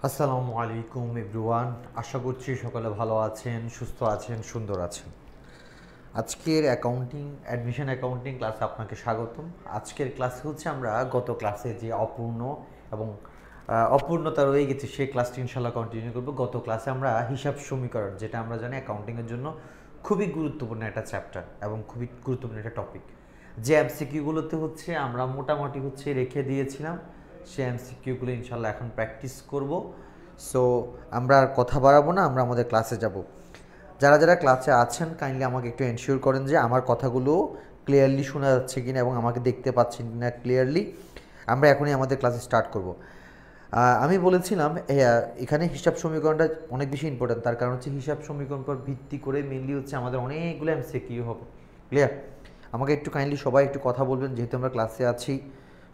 আসসালামু আলাইকুম এভরিওয়ান। আশা করছি সকলে ভালো আছেন, সুস্থ আছেন, সুন্দর আছেন। আজকের অ্যাডমিশন অ্যাকাউন্টিং ক্লাসে আপনাকে স্বাগতম। আজকের ক্লাসে হচ্ছে আমরা গত ক্লাসে যে অপূর্ণ এবং অপূর্ণতা রয়ে গেছে সেই ক্লাসটি ইনশাল্লাহ কন্টিনিউ করব। গত ক্লাসে আমরা হিসাব সমীকরণ, যেটা আমরা জানি অ্যাকাউন্টিংয়ের জন্য খুবই গুরুত্বপূর্ণ একটা চ্যাপ্টার এবং খুবই গুরুত্বপূর্ণ একটা টপিক, যে এমসিকিউগুলোতে হচ্ছে আমরা মোটামুটি হচ্ছে রেখে দিয়েছিলাম, সে এমসিকিউগুলো ইনশাল্লাহ এখন প্র্যাকটিস করব। সো আমরা আর কথা বাড়াবো না, আমরা আমাদের ক্লাসে যাব। যারা যারা ক্লাসে আছেন কাইন্ডলি আমাকে একটু এনশিওর করেন যে আমার কথাগুলো ক্লিয়ারলি শোনা যাচ্ছে কিনা এবং আমাকে দেখতে পাচ্ছেন কিনা ক্লিয়ারলি। আমরা এখনই আমাদের ক্লাসে স্টার্ট করব। আমি বলেছিলাম এখানে হিসাব সমীকরণটা অনেক বেশি ইম্পর্ট্যান্ট, তার কারণ হচ্ছে হিসাব সমীকরণ পর ভিত্তি করে মেনলি হচ্ছে আমাদের অনেকগুলো এমসিকিউ হবে। ক্লিয়ার? আমাকে একটু কাইন্ডলি সবাই একটু কথা বলবেন, যেহেতু আমরা ক্লাসে আছি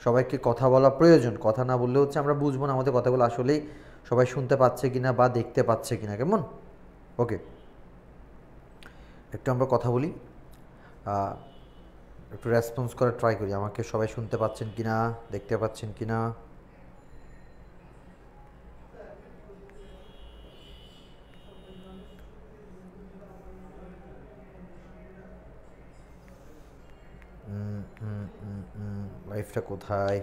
সবাইকে কথা বলা প্রয়োজন। কথা না বললে হচ্ছে আমরা বুঝবো না আমাদের কথাগুলো আসলেই সবাই শুনতে পাচ্ছে কিনা বা দেখতে পাচ্ছে কিনা। কেমন? ওকে, একটু আমরা কথা বলি, একটু রেসপন্স করার ট্রাই করি। আমাকে সবাই শুনতে পাচ্ছেন কিনা, দেখতে পাচ্ছেন কিনা? লাইফটা কোথায়?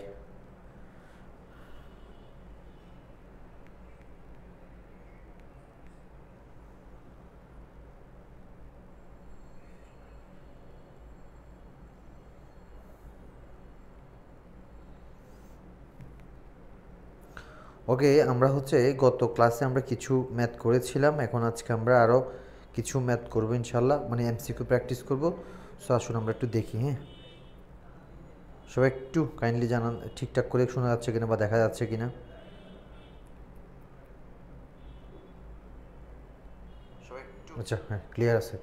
ওকে, আমরা হচ্ছে গত ক্লাসে আমরা কিছু ম্যাথ করেছিলাম, এখন আজকে আমরা আরও কিছু ম্যাথ করবো ইনশাল্লাহ, মানে এমসিকিউ প্র্যাকটিস করবো। সো আসুন আমরা একটু দেখি। হ্যাঁ, সবাই একটু কাইন্ডলি জানান ঠিকঠাক করে শোনা যাচ্ছে কিনা বা দেখা যাচ্ছে কিনা। আচ্ছা, হ্যাঁ, ক্লিয়ার আছে।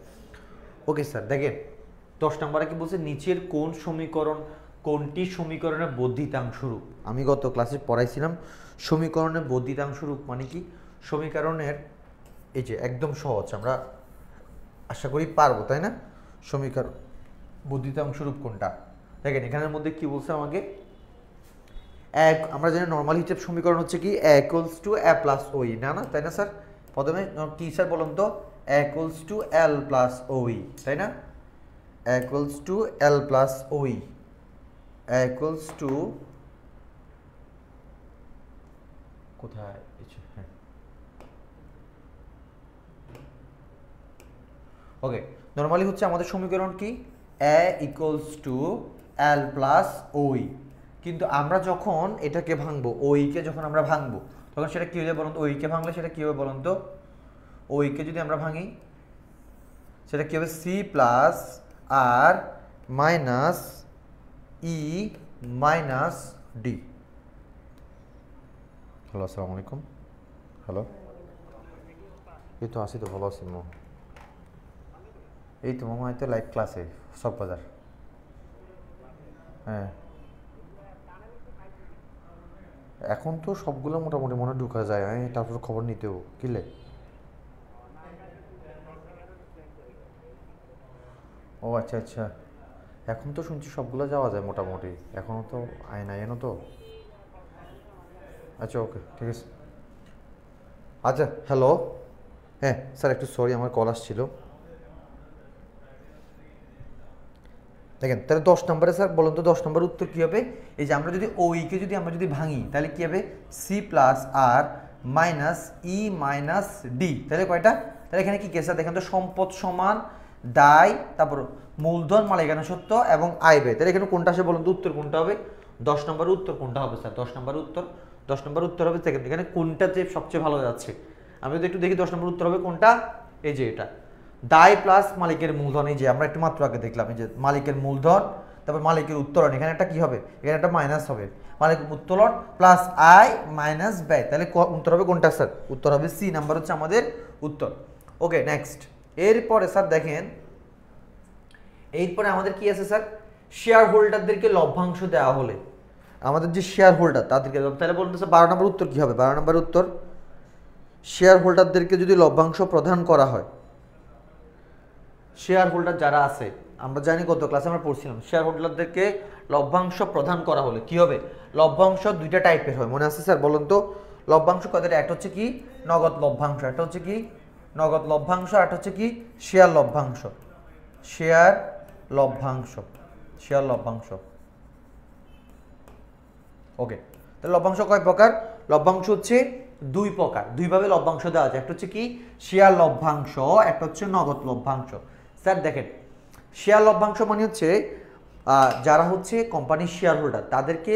ওকে স্যার, দেখেন 10 নম্বরে কি বলছে, নিচের কোন সমীকরণ কোনটি সমীকরণের বর্ধিতাংশ রূপ। আমি গত ক্লাসে পড়াইছিলাম সমীকরণের বর্ধিতাংশ রূপ মানে কি। সমীকরণের এই যে একদম সহজ, আমরা আশা করি পারবো, তাই না? সমীকরণ বর্ধিতাংশ রূপ কোনটা? দেখেন এখানের মধ্যে কি বলছে আমাকে, এক, আমরা জানি নর্মাল হিসাব সমীকরণ হচ্ছে কি এ ইকুয়ালস টু এ প্লাস ওই, না না, তাই না স্যার? প্রথমে কি স্যার বলুন তো, এ ইকুয়ালস টু এল প্লাস ওই, তাই না? এ ইকুয়ালস টু এল প্লাস ওই, এ ইকুয়ালস টু কোথায়, হ্যাঁ, ওকে। নর্মালি হচ্ছে আমাদের সমীকরণ কি, এ ইকুয়ালস টু এল প্লাস ওই, কিন্তু আমরা যখন এটাকে ভাঙবো, ওইকে যখন আমরা ভাঙবো তখন সেটা কী হয়ে যাবে বলুন তো? ওইকে ভাঙলে সেটা কী হবে বলুন তো? ওইকে যদি আমরা ভাঙি সেটা কী হবে, সি প্লাস আর minus E minus D. Hello, আসসালামু আলাইকুম। হ্যালো, এই তো আসি, তো ভালো আছি মো। এই তো মামা, এই তো লাইভ ক্লাসে সব বাজার। হ্যাঁ, এখন তো সবগুলো মোটামুটি মনে ঢুকা যায়, হ্যাঁ, তারপর খবর নিতেও কিলে। ও আচ্ছা আচ্ছা, এখন তো শুনছি সবগুলো যাওয়া যায় মোটামুটি, এখনও তো আয় না এনো তো। আচ্ছা, ওকে, ঠিক আছে। আচ্ছা, হ্যালো, হ্যাঁ স্যার, একটু সরি, আমার কল আসছিল। দেখেন তাহলে 10 নম্বরে স্যার বলুন তো 10 নম্বর উত্তর কী হবে? এই যে আমরা যদি ওইকে যদি আমরা যদি ভাঙি তাহলে কী হবে, সি প্লাস আর মাইনাস ই মাইনাস ডি। তাহলে কয়টা? তাহলে এখানে কী কেসা দেখেন তো, সম্পদ সমান দায়, তারপর মূলধন মালিকানা সত্ত্ব এবং আয় ব্যয়। তাহলে এখানে কোনটা আসে বলুন তো, উত্তর কোনটা হবে? 10 নম্বরের উত্তর কোনটা হবে স্যার? 10 নম্বরের উত্তর, 10 নম্বর উত্তর হবে সেকেন্ড। এখানে কোনটাতে সবচেয়ে ভালো যাচ্ছে আমি যদি একটু দেখি, 10 নম্বর উত্তর হবে কোনটা? এই যে এটা, দায় প্লাস মালিকের মূলধন। এই যে আমরা একটু মাত্র আগে দেখলাম, এই যে মালিকের মূলধন, তারপর মালিকের উত্তোলন, এখানে একটা কি হবে, এখানে একটা মাইনাস হবে, মালিক উত্তোলন প্লাস আয় মাইনাস ব্যয়। তাহলে উত্তর হবে কোনটা স্যার? উত্তর হবে সি নাম্বার হচ্ছে আমাদের উত্তর। ওকে, নেক্সট। এরপরে স্যার দেখেন, এরপরে আমাদের কি আছে স্যার, শেয়ার হোল্ডারদেরকে লভ্যাংশ দেওয়া হলে আমাদের যে শেয়ার হোল্ডার তাদেরকে, তাহলে বলতে স্যার 12 নম্বর উত্তর কি হবে? 12 নম্বর উত্তর, শেয়ার হোল্ডারদেরকে যদি লভ্যাংশ প্রদান করা হয়, শেয়ার হোল্ডার যারা আছে, আমরা জানি গত ক্লাসে আমরা পড়ছিলাম, শেয়ার হোল্ডারদেরকে লভ্যাংশ প্রদান করা হলে কি হবে? লভ্যাংশ দুইটা টাইপের হয়, মনে আছে স্যার? বলুন তো, লভ্যাংশ কয়টা? একটা হচ্ছে কি নগদ লভ্যাংশ, একটা হচ্ছে কি নগদ লভ্যাংশ, আর একটা হচ্ছে কি শেয়ার লভ্যাংশ, শেয়ার লভ্যাংশ, শেয়ার লভ্যাংশ। ওকে, তাহলে লভ্যাংশ কয় প্রকার? লভ্যাংশ হচ্ছে দুই প্রকার, দুইভাবে লভ্যাংশ দেওয়া যায়। একটা হচ্ছে কি শেয়ার লভ্যাংশ, একটা হচ্ছে নগদ লভ্যাংশ। স্যার দেখেন, শেয়ার লভ্যাংশ মানে হচ্ছে যারা হচ্ছে কোম্পানির শেয়ার হোল্ডার তাদেরকে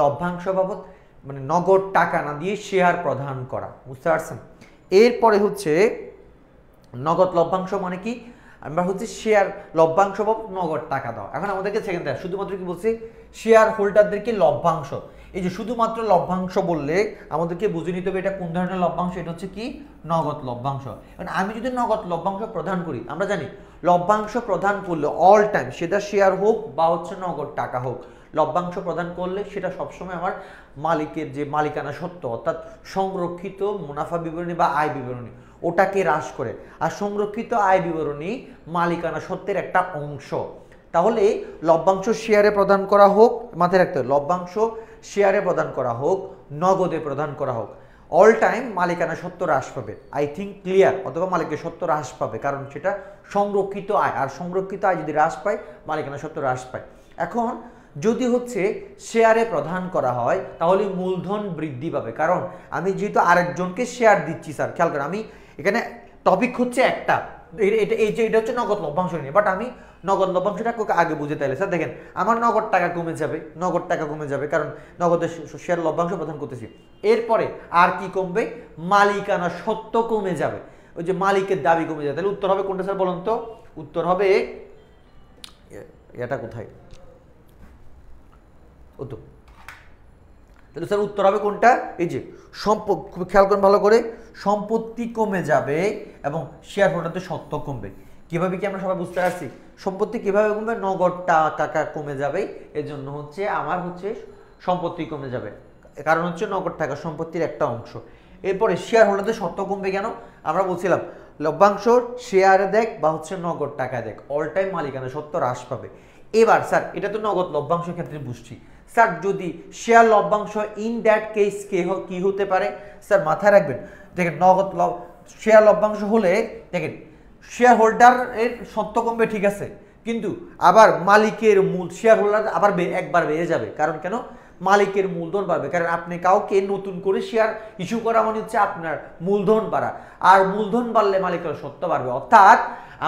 লভ্যাংশ বাবদ মানে নগদ টাকা না দিয়ে শেয়ার প্রদান করা, বুঝতে পারছেন? এরপরে হচ্ছে নগদ লভ্যাংশ মানে কি, আমরা হচ্ছে শেয়ার লভ্যাংশ বাবদ নগদ টাকা দাও। এখন আমাদেরকে সেকেন্ড দেয় শুধুমাত্র কি বলছে, শেয়ার হোল্ডারদেরকে লভ্যাংশ। এই যে শুধুমাত্র লভ্যাংশ বললে আমাদেরকে বুঝে নিতে হবে এটা কোন ধরনের লভ্যাংশ, এটা হচ্ছে কি নগদ লভ্যাংশ। মানে আমি যদি নগদ লভ্যাংশ প্রদান করি, আমরা জানি লভ্যাংশ প্রদান করলে অল টাইম সেটা শেয়ার হোক বা হচ্ছে নগদ টাকা হোক, লভ্যাংশ প্রদান করলে সেটা সবসময় আমার মালিকের যে মালিকানা সত্ত্ব অর্থাৎ সংরক্ষিত মুনাফা বিবরণী বা আয় বিবরণী ওটাকে হ্রাস করে। আর সংরক্ষিত আয় বিবরণী মালিকানা সত্ত্বের একটা অংশ। তাহলে লভ্যাংশ শেয়ারে প্রদান করা হোক, মাথায় রাখতে হবে লভ্যাংশ শেয়ারে প্রদান করা হোক, নগদে প্রদান করা হোক, অল টাইম মালিকানা সত্ত্ব হ্রাস পাবে। I think clear? অথবা মালিকের সত্ত্ব হ্রাস পাবে, কারণ সেটা সংরক্ষিত আয়, আর সংরক্ষিত আয় যদি হ্রাস পায় মালিকানা সত্ত্ব হ্রাস পায়। এখন যদি হচ্ছে শেয়ারে প্রদান করা হয় তাহলে মূলধন বৃদ্ধি পাবে, কারণ আমি যেহেতু আরেকজনকে শেয়ার দিচ্ছি। স্যার খেয়াল করেন, আমি এখানে টপিক হচ্ছে একটা, এটা হচ্ছে নগদ লভ্যাংশ নিয়ে, বাট আমি নগদ লভ্যাংশটা আগে বুঝে তাইলে স্যার দেখেন আমার নগদ টাকা কমে যাবে, নগদ টাকা কমে যাবে কারণ নগদের শেয়ার লভ্যাংশ প্রদান করতেছি। এরপরে আর কি কমবে? মালিকানা সত্ত্ব কমে যাবে, ওই যে মালিকের দাবি কমে যাবে। তাহলে উত্তর হবে কোনটা স্যার বলুন তো? উত্তর হবে এটা কোথায়? উত্তর তাহলে স্যার উত্তর হবে কোনটা? এই যে খুব খেয়াল করেন ভালো করে, সম্পত্তি কমে যাবে এবং শেয়ার হোল্ডারদের সত্ত্ব কমবে। কিভাবে কি আমরা সবাই বুঝতে পারছি? সম্পত্তি কিভাবে কমবে? নগদ টাকা কমে যাবে, এর জন্য হচ্ছে আমার হচ্ছে সম্পত্তি কমে যাবে, কারণ হচ্ছে নগদ টাকা সম্পত্তির একটা অংশ। এরপরে শেয়ার হোল্ডারদের সত্ত্ব কমবে কেন? আমরা বলছিলাম লভ্যাংশ শেয়ারে দেখ বা হচ্ছে নগদ টাকা দেখ, অল টাইম মালিকানা সত্ত্ব হ্রাস পাবে। এবার স্যার এটা তো নগদ লভ্যাংশের ক্ষেত্রে বুঝছি। স্যার যদি শেয়ার লভ্যাংশ, ইন দ্যাট কেস কি হতে পারে? স্যার মাথায় রাখবেন, দেখেন নগদ শেয়ার লভ্যাংশ হলে দেখেন শেয়ার হোল্ডারের সত্ত্ব কমবে, ঠিক আছে, কিন্তু আবার মালিকের মূল শেয়ার হোল্ডার আবার একবার বেড়ে যাবে। কারণ কেন? মালিকের মূলধন বাড়বে, কারণ আপনি কাউকে নতুন করে শেয়ার ইস্যু করা মানে হচ্ছে আপনার মূলধন বাড়া, আর মূলধন বাড়লে মালিকের সত্ত্ব বাড়বে। অর্থাৎ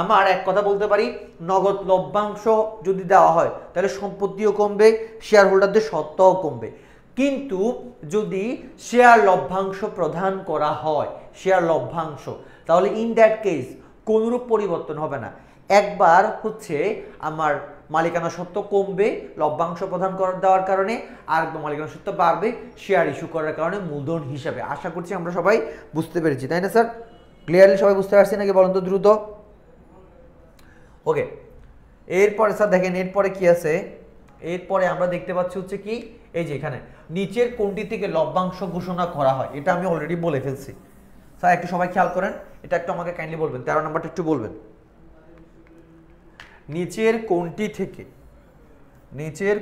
আমার এক কথা বলতে পারি, নগদ লভ্যাংশ যদি দেওয়া হয় তাহলে সম্পত্তিও কমবে, শেয়ার হোল্ডারদের সত্ত্বও কমবে। কিন্তু যদি শেয়ার লভ্যাংশ প্রদান করা হয়, শেয়ার লভ্যাংশ, তাহলে ইন দ্যাট কেস কোনরূপ পরিবর্তন হবে না। একবার হচ্ছে আমার মালিকানা সত্ত্ব কমবে লভ্যাংশ প্রদান দেওয়ার কারণে, আর একদম মালিকানা সত্ত্ব বাড়বে শেয়ার ইস্যু করার কারণে মূলধন হিসাবে। আশা করছি আমরা সবাই বুঝতে পেরেছি, তাই না স্যার? ক্লিয়ারলি সবাই বুঝতে পারছি নাকি বলুন তো দ্রুত? ওকে, এরপরে স্যার দেখেন এরপরে কি আছে? এরপরে আমরা দেখতে পাচ্ছি হচ্ছে কি, এই যে এখানে নিচের কোনটি থেকে লভ্যাংশ ঘোষণা করা হয়, এটা আমি অলরেডি বলে ফেলছি। স্যার একটু সবাই খেয়াল করেন, এটা একটু আমাকে কাইন্ডলি বলবেন, 13 নম্বরটা একটু বলবেন। নিচের কোনটি থেকে নিচের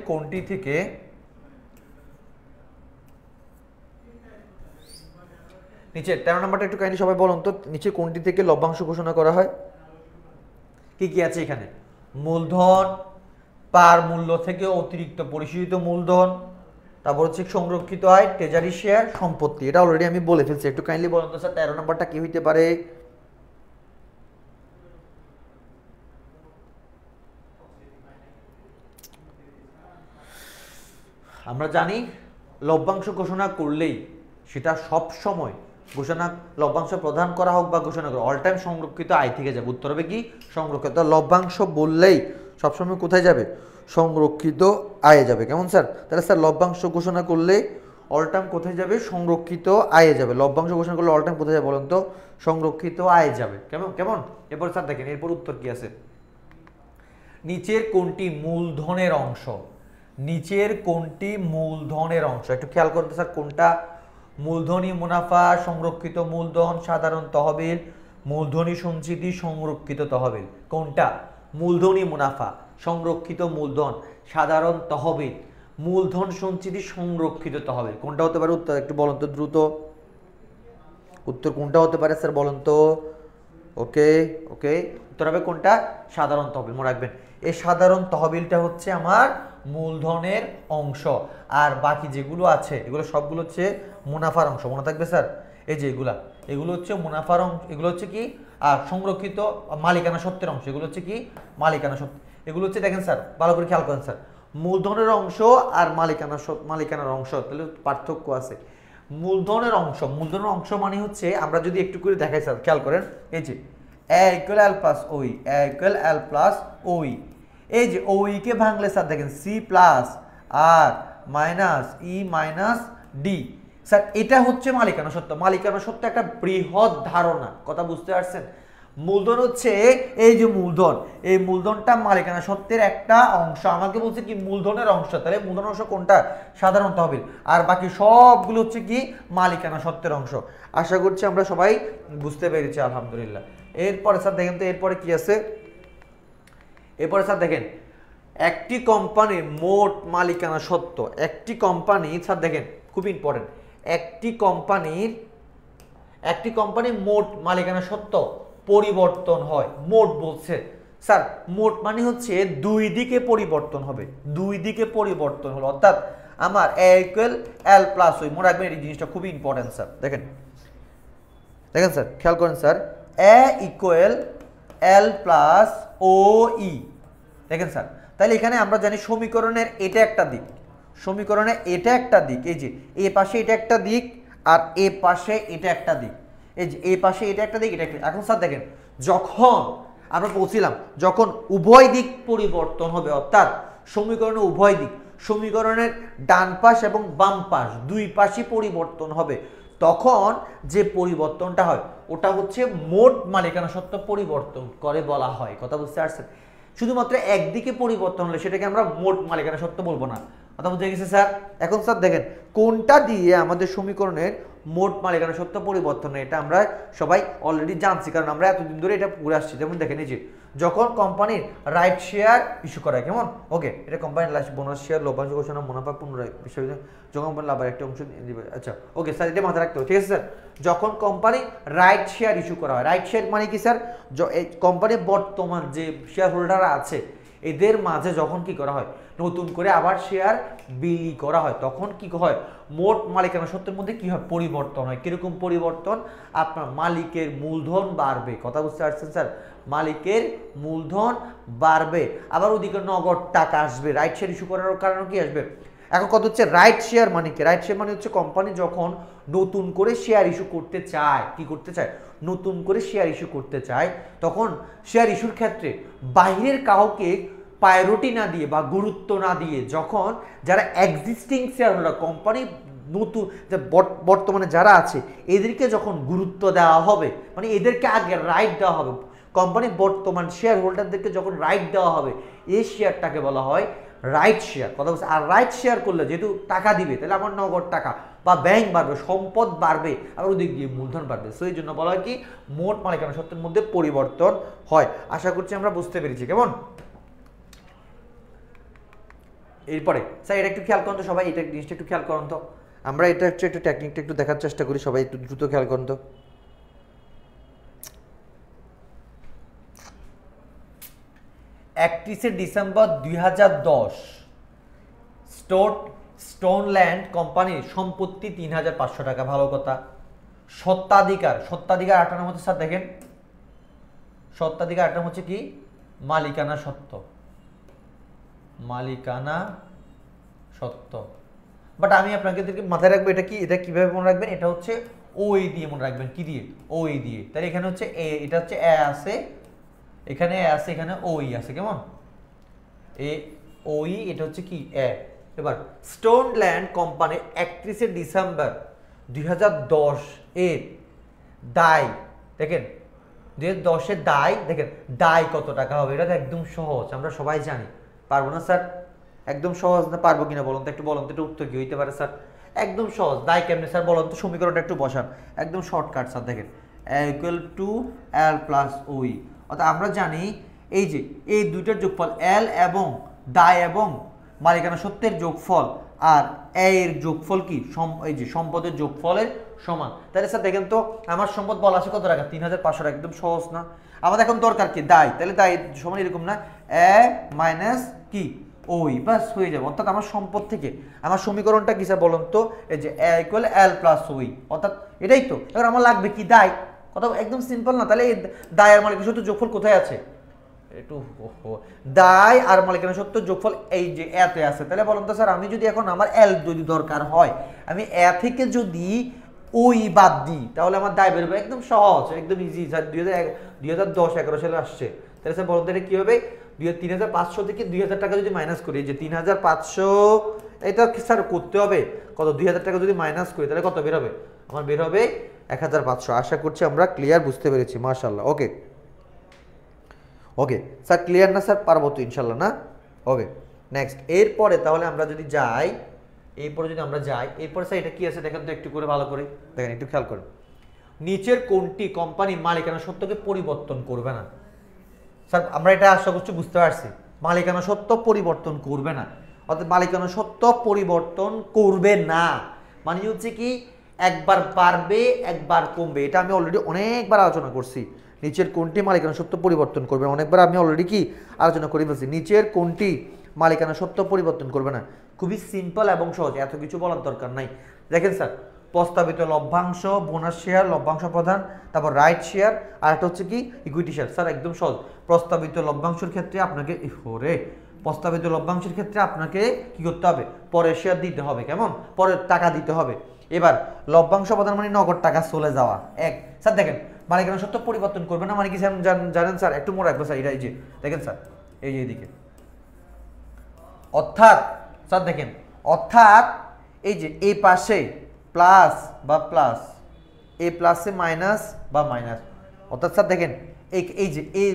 নিচের 13 নম্বরটা একটু কাইন্ডলি সবাই বলুন তো, নিচে কোনটি থেকে লভ্যাংশ ঘোষণা করা হয়? কি কি আছে এখানে? মূলধন, পার মূল্য থেকে অতিরিক্ত পরিশোধিত মূলধন, তারপর হচ্ছে সংরক্ষিত আয়, ট্রেজারি শেয়ার, সম্পত্তি। এটা অলরেডি আমি বলে ফেলছি, একটু কাইন্ডলি বলুন তো স্যার 13 নম্বরটা কি হইতে পারে? আমরা জানি লভ্যাংশ ঘোষণা করলেই সেটা সব সময় লভ্যাংশ প্রদান করা হোক বা ঘোষণা করা অল টাইম সংরক্ষিত আয় থেকে যাবে। উত্তর হবে কি সংরক্ষিত। লভ্যাংশ বললেই সবসময় কোথায় যাবে? সংরক্ষিত আয়ে যাবে। কেমন স্যার? তাহলে স্যার লভ্যাংশ ঘোষণা করলে অল টাইম কোথায় যাবে? সংরক্ষিত আয়ে যাবে। লভ্যাংশ ঘোষণা করলে অল টাইম কোথায় যাবে বলুন তো? সংরক্ষিত আয়ে যাবে। কেমন কেমন? এরপর স্যার দেখেন এরপর উত্তর কি আছে? নিচের কোনটি মূলধনের অংশ? নিচের কোনটি মূলধনের অংশ? একটু খেয়াল করতে স্যার, কোনটা মূলধনী মুনাফা, সংরক্ষিত মূলধন, সাধারণ তহবিল, মূলধনী সঞ্চিতি, সংরক্ষিত তহবিল? কোনটা? মূলধনী মুনাফা, সংরক্ষিত মূলধন, সাধারণ তহবিল, মূলধন সঞ্চিতি, সংরক্ষিত তহবিল। কোনটা হতে পারে উত্তর? একটু বলুন তো দ্রুত। উত্তর কোনটা হতে পারে স্যার বলেন তো? ওকে ওকে, উত্তর হবে কোনটা? সাধারণ তহবিল। মনে রাখবেন এই সাধারণ তহবিলটা হচ্ছে আমার মূলধনের অংশ, আর বাকি যেগুলো আছে এগুলো সবগুলো হচ্ছে মুনাফার অংশ। মনে থাকবে স্যার, এই যে এগুলো হচ্ছে মুনাফার অংশ, এগুলো হচ্ছে কি আর সংরক্ষিত মালিকানা সত্ত্বের অংশ, এগুলো হচ্ছে কি মালিকানা সত্ত্ব। এগুলো হচ্ছে দেখেন স্যার, ভালো করে খেয়াল করেন স্যার, মূলধনের অংশ আর মালিকানার অংশ, তাহলে পার্থক্য আছে। মূলধনের অংশ মানে হচ্ছে, আমরা যদি একটু করে দেখাই স্যার, খেয়াল করেন, এই যে এ ইকুয়াল এল প্লাস ওই, এ ইকুয়াল এল প্লাস ওই, এই যে ওই কে ভাঙলে স্যার দেখেন সি প্লাস আর minus E minus D. Sir এটা হচ্ছে মালিকানা সত্ত্ব। মালিকানা সত্ত্ব একটা বৃহৎ ধারণা, কথা বুঝতে পারছেন? মূলধন হচ্ছে এই যে মূলধন, এই মূলধনটা মালিকানা সত্ত্বের একটা অংশ। আমাকে বলছে কি মূলধনের অংশ, তাহলে মূলধনের অংশ কোনটা? সাধারণ তহবিল। আর বাকি সবগুলো হচ্ছে কি মালিকানা সত্ত্বের অংশ। আশা করছি আমরা সবাই বুঝতে পেরেছি, আলহামদুলিল্লাহ। এরপরে স্যার দেখেন তো, এরপরে কি আছে? এরপরে স্যার দেখেন, একটি কোম্পানির মোট মালিকানা সত্ত্ব, একটি কোম্পানি স্যার দেখেন খুব ইম্পর্টেন্ট, একটি কোম্পানির মোট মালিকানা সত্ত্ব পরিবর্তন হয়। মোট বলছে স্যার, মোট মানে হচ্ছে দুই দিকে পরিবর্তন হবে, দুই দিকে পরিবর্তন হলো, অর্থাৎ আমার এ ইকুয়াল এল প্লাস ওই। মনে রাখবেন এই জিনিসটা খুবই ইম্পর্টেন্ট স্যার। দেখেন স্যার, খেয়াল করেন স্যার, এ ইকুয়াল এল প্লাস ও ই। দেখেন স্যার, তাহলে এখানে আমরা জানি সমীকরণের এটা একটা দিক, সমীকরণের এটা একটা দিক, এই যে এ পাশে এটা একটা দিক আর এ পাশে এটা একটা দিক, এই যে এ পাশে এটা একটা দিক, এটা একটা। এখন স্যার দেখেন, যখন আমরা বলছিলাম যখন উভয় দিক পরিবর্তন হবে, অর্থাৎ সমীকরণের উভয় দিক, সমীকরণের ডান পাশ এবং বাম পাশ দুই পাশই পরিবর্তন হবে, তখন যে পরিবর্তনটা হয় ওটা হচ্ছে মোট মালিকানা সত্ত্ব পরিবর্তন করে বলা হয়। কথা বুঝতে পারছেন? শুধুমাত্র একদিকে পরিবর্তন হলে সেটাকে আমরা মোট মালিকানা সত্ত্ব বলবো না। কথা বুঝে গেছে স্যার? এখন স্যার দেখেন কোনটা দিয়ে আমাদের সমীকরণের মোট মালিকানা সত্ত্ব পরিবর্তন হয়, এটা আমরা সবাই অলরেডি জানছি, কারণ আমরা এতদিন ধরে এটা পড়ে আসছি। যেমন দেখেন, এই যে যখন কোম্পানির রাইট শেয়ার ইস্যু করা হয়, কেমন ওকে, এটা কোম্পানির বোনাস শেয়ার, লভ্যাংশ ঘোষণা, মুনাফা পুনরায় যখন লাভের একটা অংশ দিবে। আচ্ছা ওকে স্যার, এটা মাথায় রাখতে হবে, ঠিক আছে স্যার? যখন কোম্পানি রাইট শেয়ার ইস্যু করা হয়, রাইট শেয়ার মানে কি স্যার? কোম্পানির বর্তমান যে শেয়ার হোল্ডাররা আছে এদের মাঝে যখন কি করা হয়, নতুন করে আবার শেয়ার বিলি করা হয়, তখন কি হয়, মোট মালিকানা সত্ত্বের মধ্যে কি হয়, পরিবর্তন হয়। কিরকম পরিবর্তন? আপনার মালিকের মূলধন বাড়বে। কথা বুঝতে পারছেন স্যার? মালিকের মূলধন বাড়বে, আবার ওদিকে নগদ টাকা আসবে। রাইট শেয়ার ইস্যু করার কারণে কি আসবে? এখন কত হচ্ছে রাইট শেয়ার মানে কি? রাইট শেয়ার মানে হচ্ছে কোম্পানি যখন নতুন করে শেয়ার ইস্যু করতে চায়, কি করতে চায়, নতুন করে শেয়ার ইস্যু করতে চায়, তখন শেয়ার ইস্যুর ক্ষেত্রে বাইরের কাউকে প্রায়োরিটি না দিয়ে বা গুরুত্ব না দিয়ে, যখন যারা এক্সিস্টিং শেয়ার হোল্ডার, কোম্পানি নতুন যে বর্তমানে যারা আছে এদেরকে যখন গুরুত্ব দেওয়া হবে, মানে এদেরকে আগে রাইট দেওয়া হবে, কোম্পানির বর্তমান শেয়ার হোল্ডারদেরকে যখন রাইট দেওয়া হবে, এই শেয়ারটাকে বলা হয় রাইট শেয়ার। কথা বলছে, আর রাইট শেয়ার করলে যেহেতু টাকা দিবে, তাহলে আমার নগদ টাকা বা ব্যাংক বাড়বে, সম্পদ বাড়বে, আবার ওদিক দিয়ে মূলধন বাড়বে। সো এই জন্য বলা হয় কি মোট মালিকানা সত্ত্বের মধ্যে পরিবর্তন হয়। আশা করছি আমরা বুঝতে পেরেছি, কেমন? এরপরে স্যার এটা একটু খেয়াল করুন তো সবাই, এটা জিনিসটা একটু খেয়াল করুন তো, আমরা এটা হচ্ছে একটু টেকনিকটা একটু দেখার চেষ্টা করি, সবাই একটু দ্রুত খেয়াল করুন তো। 31 ডিসেম্বর 2010 স্টোনল্যান্ড কোম্পানির সম্পত্তি 3500 টাকা। ভালো কথা। সত্ত্বাধিকার 8 নম্বর স্যার দেখেন, সত্ত্বাধিকার 8 নম্বর হচ্ছে কি মালিকানা সত্ত্ব, মালিকানা সত্ত্ব। বাট আমি আপনাকে মাথায় রাখবো এটা কি, এটা কিভাবে মনে রাখবেন, এটা হচ্ছে ওই দিয়ে মনে রাখবেন, কি দিয়ে, ওই দিয়ে। তাহলে এখানে হচ্ছে এ, এটা হচ্ছে এ আছে, এখানে এ আছে, এখানে ওই আছে, কেমন, এ ওই, এটা হচ্ছে কি এ। এবার স্টোনল্যান্ড কোম্পানি 31 ডিসেম্বর 2010 এর দায় দেখেন, 2010 এর দায় দেখেন, দায় কত টাকা হবে? এটা তো একদম সহজ, আমরা সবাই জানি। পারবো না স্যার? একদম সহজ না, পারবো কিনা বলুন তো, একটু বলুন তো, এটা উত্তর কি হইতে পারে স্যার? একদম সহজ। দায় কেমনে স্যার বলুন তো, সমীকরণটা একটু বসান, একদম শর্টকাট স্যার। দেখেন ইকুয়াল টু এল প্লাস ওই, অর্থাৎ আমরা জানি এই যে এই দুইটার যোগফল, এল এবং দায় এবং মালিকানা সত্ত্বের যোগফল আর এ এর যোগফল কি, এই যে সম্পদের যোগফলের সমান। তাহলে স্যার দেখেন তো আমার সম্পদ বলা আছে কত টাকা, 3,500 টাকা, একদম সহজ না? আমাদের এখন দরকার কি দায়, তাহলে দায় সমান এরকম না, এ মাইনাস কি ওই, বাস হয়ে যাবে। অর্থাৎ আমার সম্পদ থেকে আমার সমীকরণটা কি স্যার বলুন তো, এই যে এ ইকুয়াল এল প্লাস ওই, অর্থাৎ এটাই তো। এবার আমার লাগবে কি দায়, কথা একদম সিম্পল না? তাহলে এই দায় আর মালিকানা সত্য যোগফল কোথায় আছে, একটু দায় আর মালিকানা সত্য যোগফল এই যে এতে আছে। তাহলে বলুন তো স্যার আমি যদি এখন আমার এল যদি দরকার হয়, আমি এ থেকে যদি ওই বাদ দিই তাহলে আমার দায় বেরোবে, একদম সহজ, একদম ইজি স্যার। 2010-11 সালে আসছে। তাহলে স্যার বলুন তো এটা কি হবে, 3,500 থেকে 2,000 টাকা যদি মাইনাস করি, যে 3,500 এটা স্যার করতে হবে কত, 2,000 টাকা যদি মাইনাস করি তাহলে কত বের হবে, আমার বের হবে 1,500। আশা করছি আমরা ক্লিয়ার, বুঝতে পেরেছি, মাশাআল্লাহ। ওকে ওকে স্যার, ক্লিয়ার না স্যার? পারবো তো ইনশাল্লাহ, না? ওকে নেক্সট, এরপরে তাহলে আমরা যদি যাই, এরপরে যদি আমরা যাই, এরপরে স্যার এটা কি আছে দেখেন তো একটু করে, ভালো করে দেখেন, একটু খেয়াল করেন। নিচের কোনটি কোম্পানি মালিকানা সত্ত্বকে পরিবর্তন করবে না? স্যার আমরা এটা আশা করছি বুঝতে পারছি, মালিকানা সত্ত্ব পরিবর্তন করবে না, অর্থাৎ মালিকানা সত্ত্ব পরিবর্তন করবে না মানে হচ্ছে কি একবার বাড়বে একবার কমবে। এটা আমি অলরেডি অনেকবার আলোচনা করছি। নিচের কোনটি মালিকানা সত্ত্ব পরিবর্তন করবে না, অনেকবার আমি অলরেডি কি আলোচনা করে ফেলছি। নিচের কোনটি মালিকানা সত্ত্ব পরিবর্তন করবে না, খুবই সিম্পল এবং সহজ, এত কিছু বলার দরকার নাই। দেখেন স্যার, প্রস্তাবিত লভ্যাংশ, বোনাস শেয়ার, লভ্যাংশ প্রদান, তারপর রাইট শেয়ার, আর একটা হচ্ছে কি ইকুইটি শেয়ার। স্যার একদম সহজ, প্রস্তাবিত লভ্যাংশের ক্ষেত্রে আপনাকে প্রস্তাবিত লভ্যাংশের ক্ষেত্রে আপনাকে কি করতে হবে, পরে শেয়ার দিতে হবে, কেমন পরের টাকা দিতে হবে। এবার লভ্যাংশ প্রদান মানে নগদ টাকা চলে যাওয়া। এক স্যার দেখেন মালিকানা সত্ত্ব পরিবর্তন করবে না মানে কি জানেন স্যার, একটু মনে রাখবো স্যার, এটা এই যে দেখেন স্যার, এই যে এইদিকে, অর্থাৎ স্যার দেখেন, অর্থাৎ এই যে এই পাশে প্লাস বা প্লাস, এ প্লাসে মাইনাস বা মাইনাস, অর্থাৎ স্যার দেখেন এই যে এই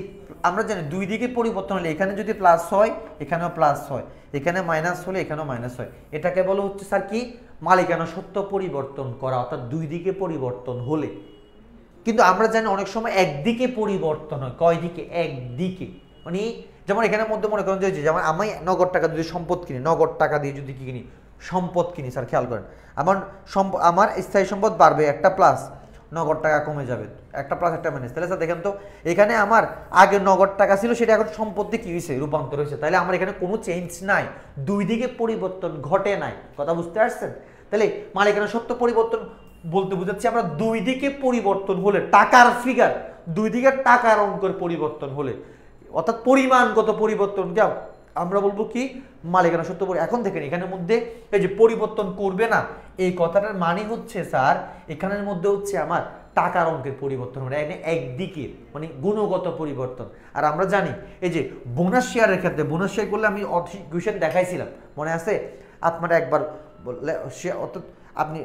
আমরা জানি দুই দিকে পরিবর্তন হলে এখানে যদি প্লাস হয় এখানেও প্লাস হয়, এখানে মাইনাস হলে এখানেও মাইনাস হয়, এটাকে বলা হচ্ছে স্যার কি মালিকানা সত্ত্ব পরিবর্তন করা, অর্থাৎ দুই দিকে পরিবর্তন হলে। কিন্তু আমরা জানি অনেক সময় একদিকে পরিবর্তন হয়, কয় দিকে, একদিকে, মানে যেমন এখানে মধ্যে মনে করেন যে যেমন আমি নগদ টাকা যদি সম্পদ কিনি, নগদ টাকা দিয়ে যদি কি কিনি, সম্পদ কিনি, স্যার খেয়াল করেন আমার স্থায়ী সম্পদ বাড়বে একটা প্লাস, নগদ টাকা কমে যাবে একটা প্লাস একটা মাইনাস। তাহলে স্যার দেখেন তো এখানে আমার আগে নগদ টাকা ছিল সেটা এখন সম্পত্তি কি হয়েছে, রূপান্তর হয়েছে, তাহলে আমার এখানে কোনো চেঞ্জ নাই, দুই দিকে পরিবর্তন ঘটে নাই, কথা বুঝতে পারছেন? তাহলে মালিকানা সত্ত্ব পরিবর্তন বলতে বুঝাচ্ছি আমরা দুই দিকে পরিবর্তন হলে, টাকার ফিগার দুই দিকে টাকার অঙ্কের পরিবর্তন হলে, অর্থাৎ পরিমাণগত পরিবর্তন যাও আমরা বলবো কি মালিকানা সত্ত্ব। এখন দেখেন এখানের মধ্যে এই যে পরিবর্তন করবে না, এই কথাটার মানে হচ্ছে স্যার এখানের মধ্যে হচ্ছে আমার টাকার অঙ্কের পরিবর্তন মানে একদিকে মানে গুণগত পরিবর্তন। আর আমরা জানি এই যে বোনাস শেয়ারের ক্ষেত্রে, বোনাস শেয়ার করলে আমি ইকুয়েশন দেখাইছিলাম মনে আছে আপনারা একবার, অর্থাৎ আপনি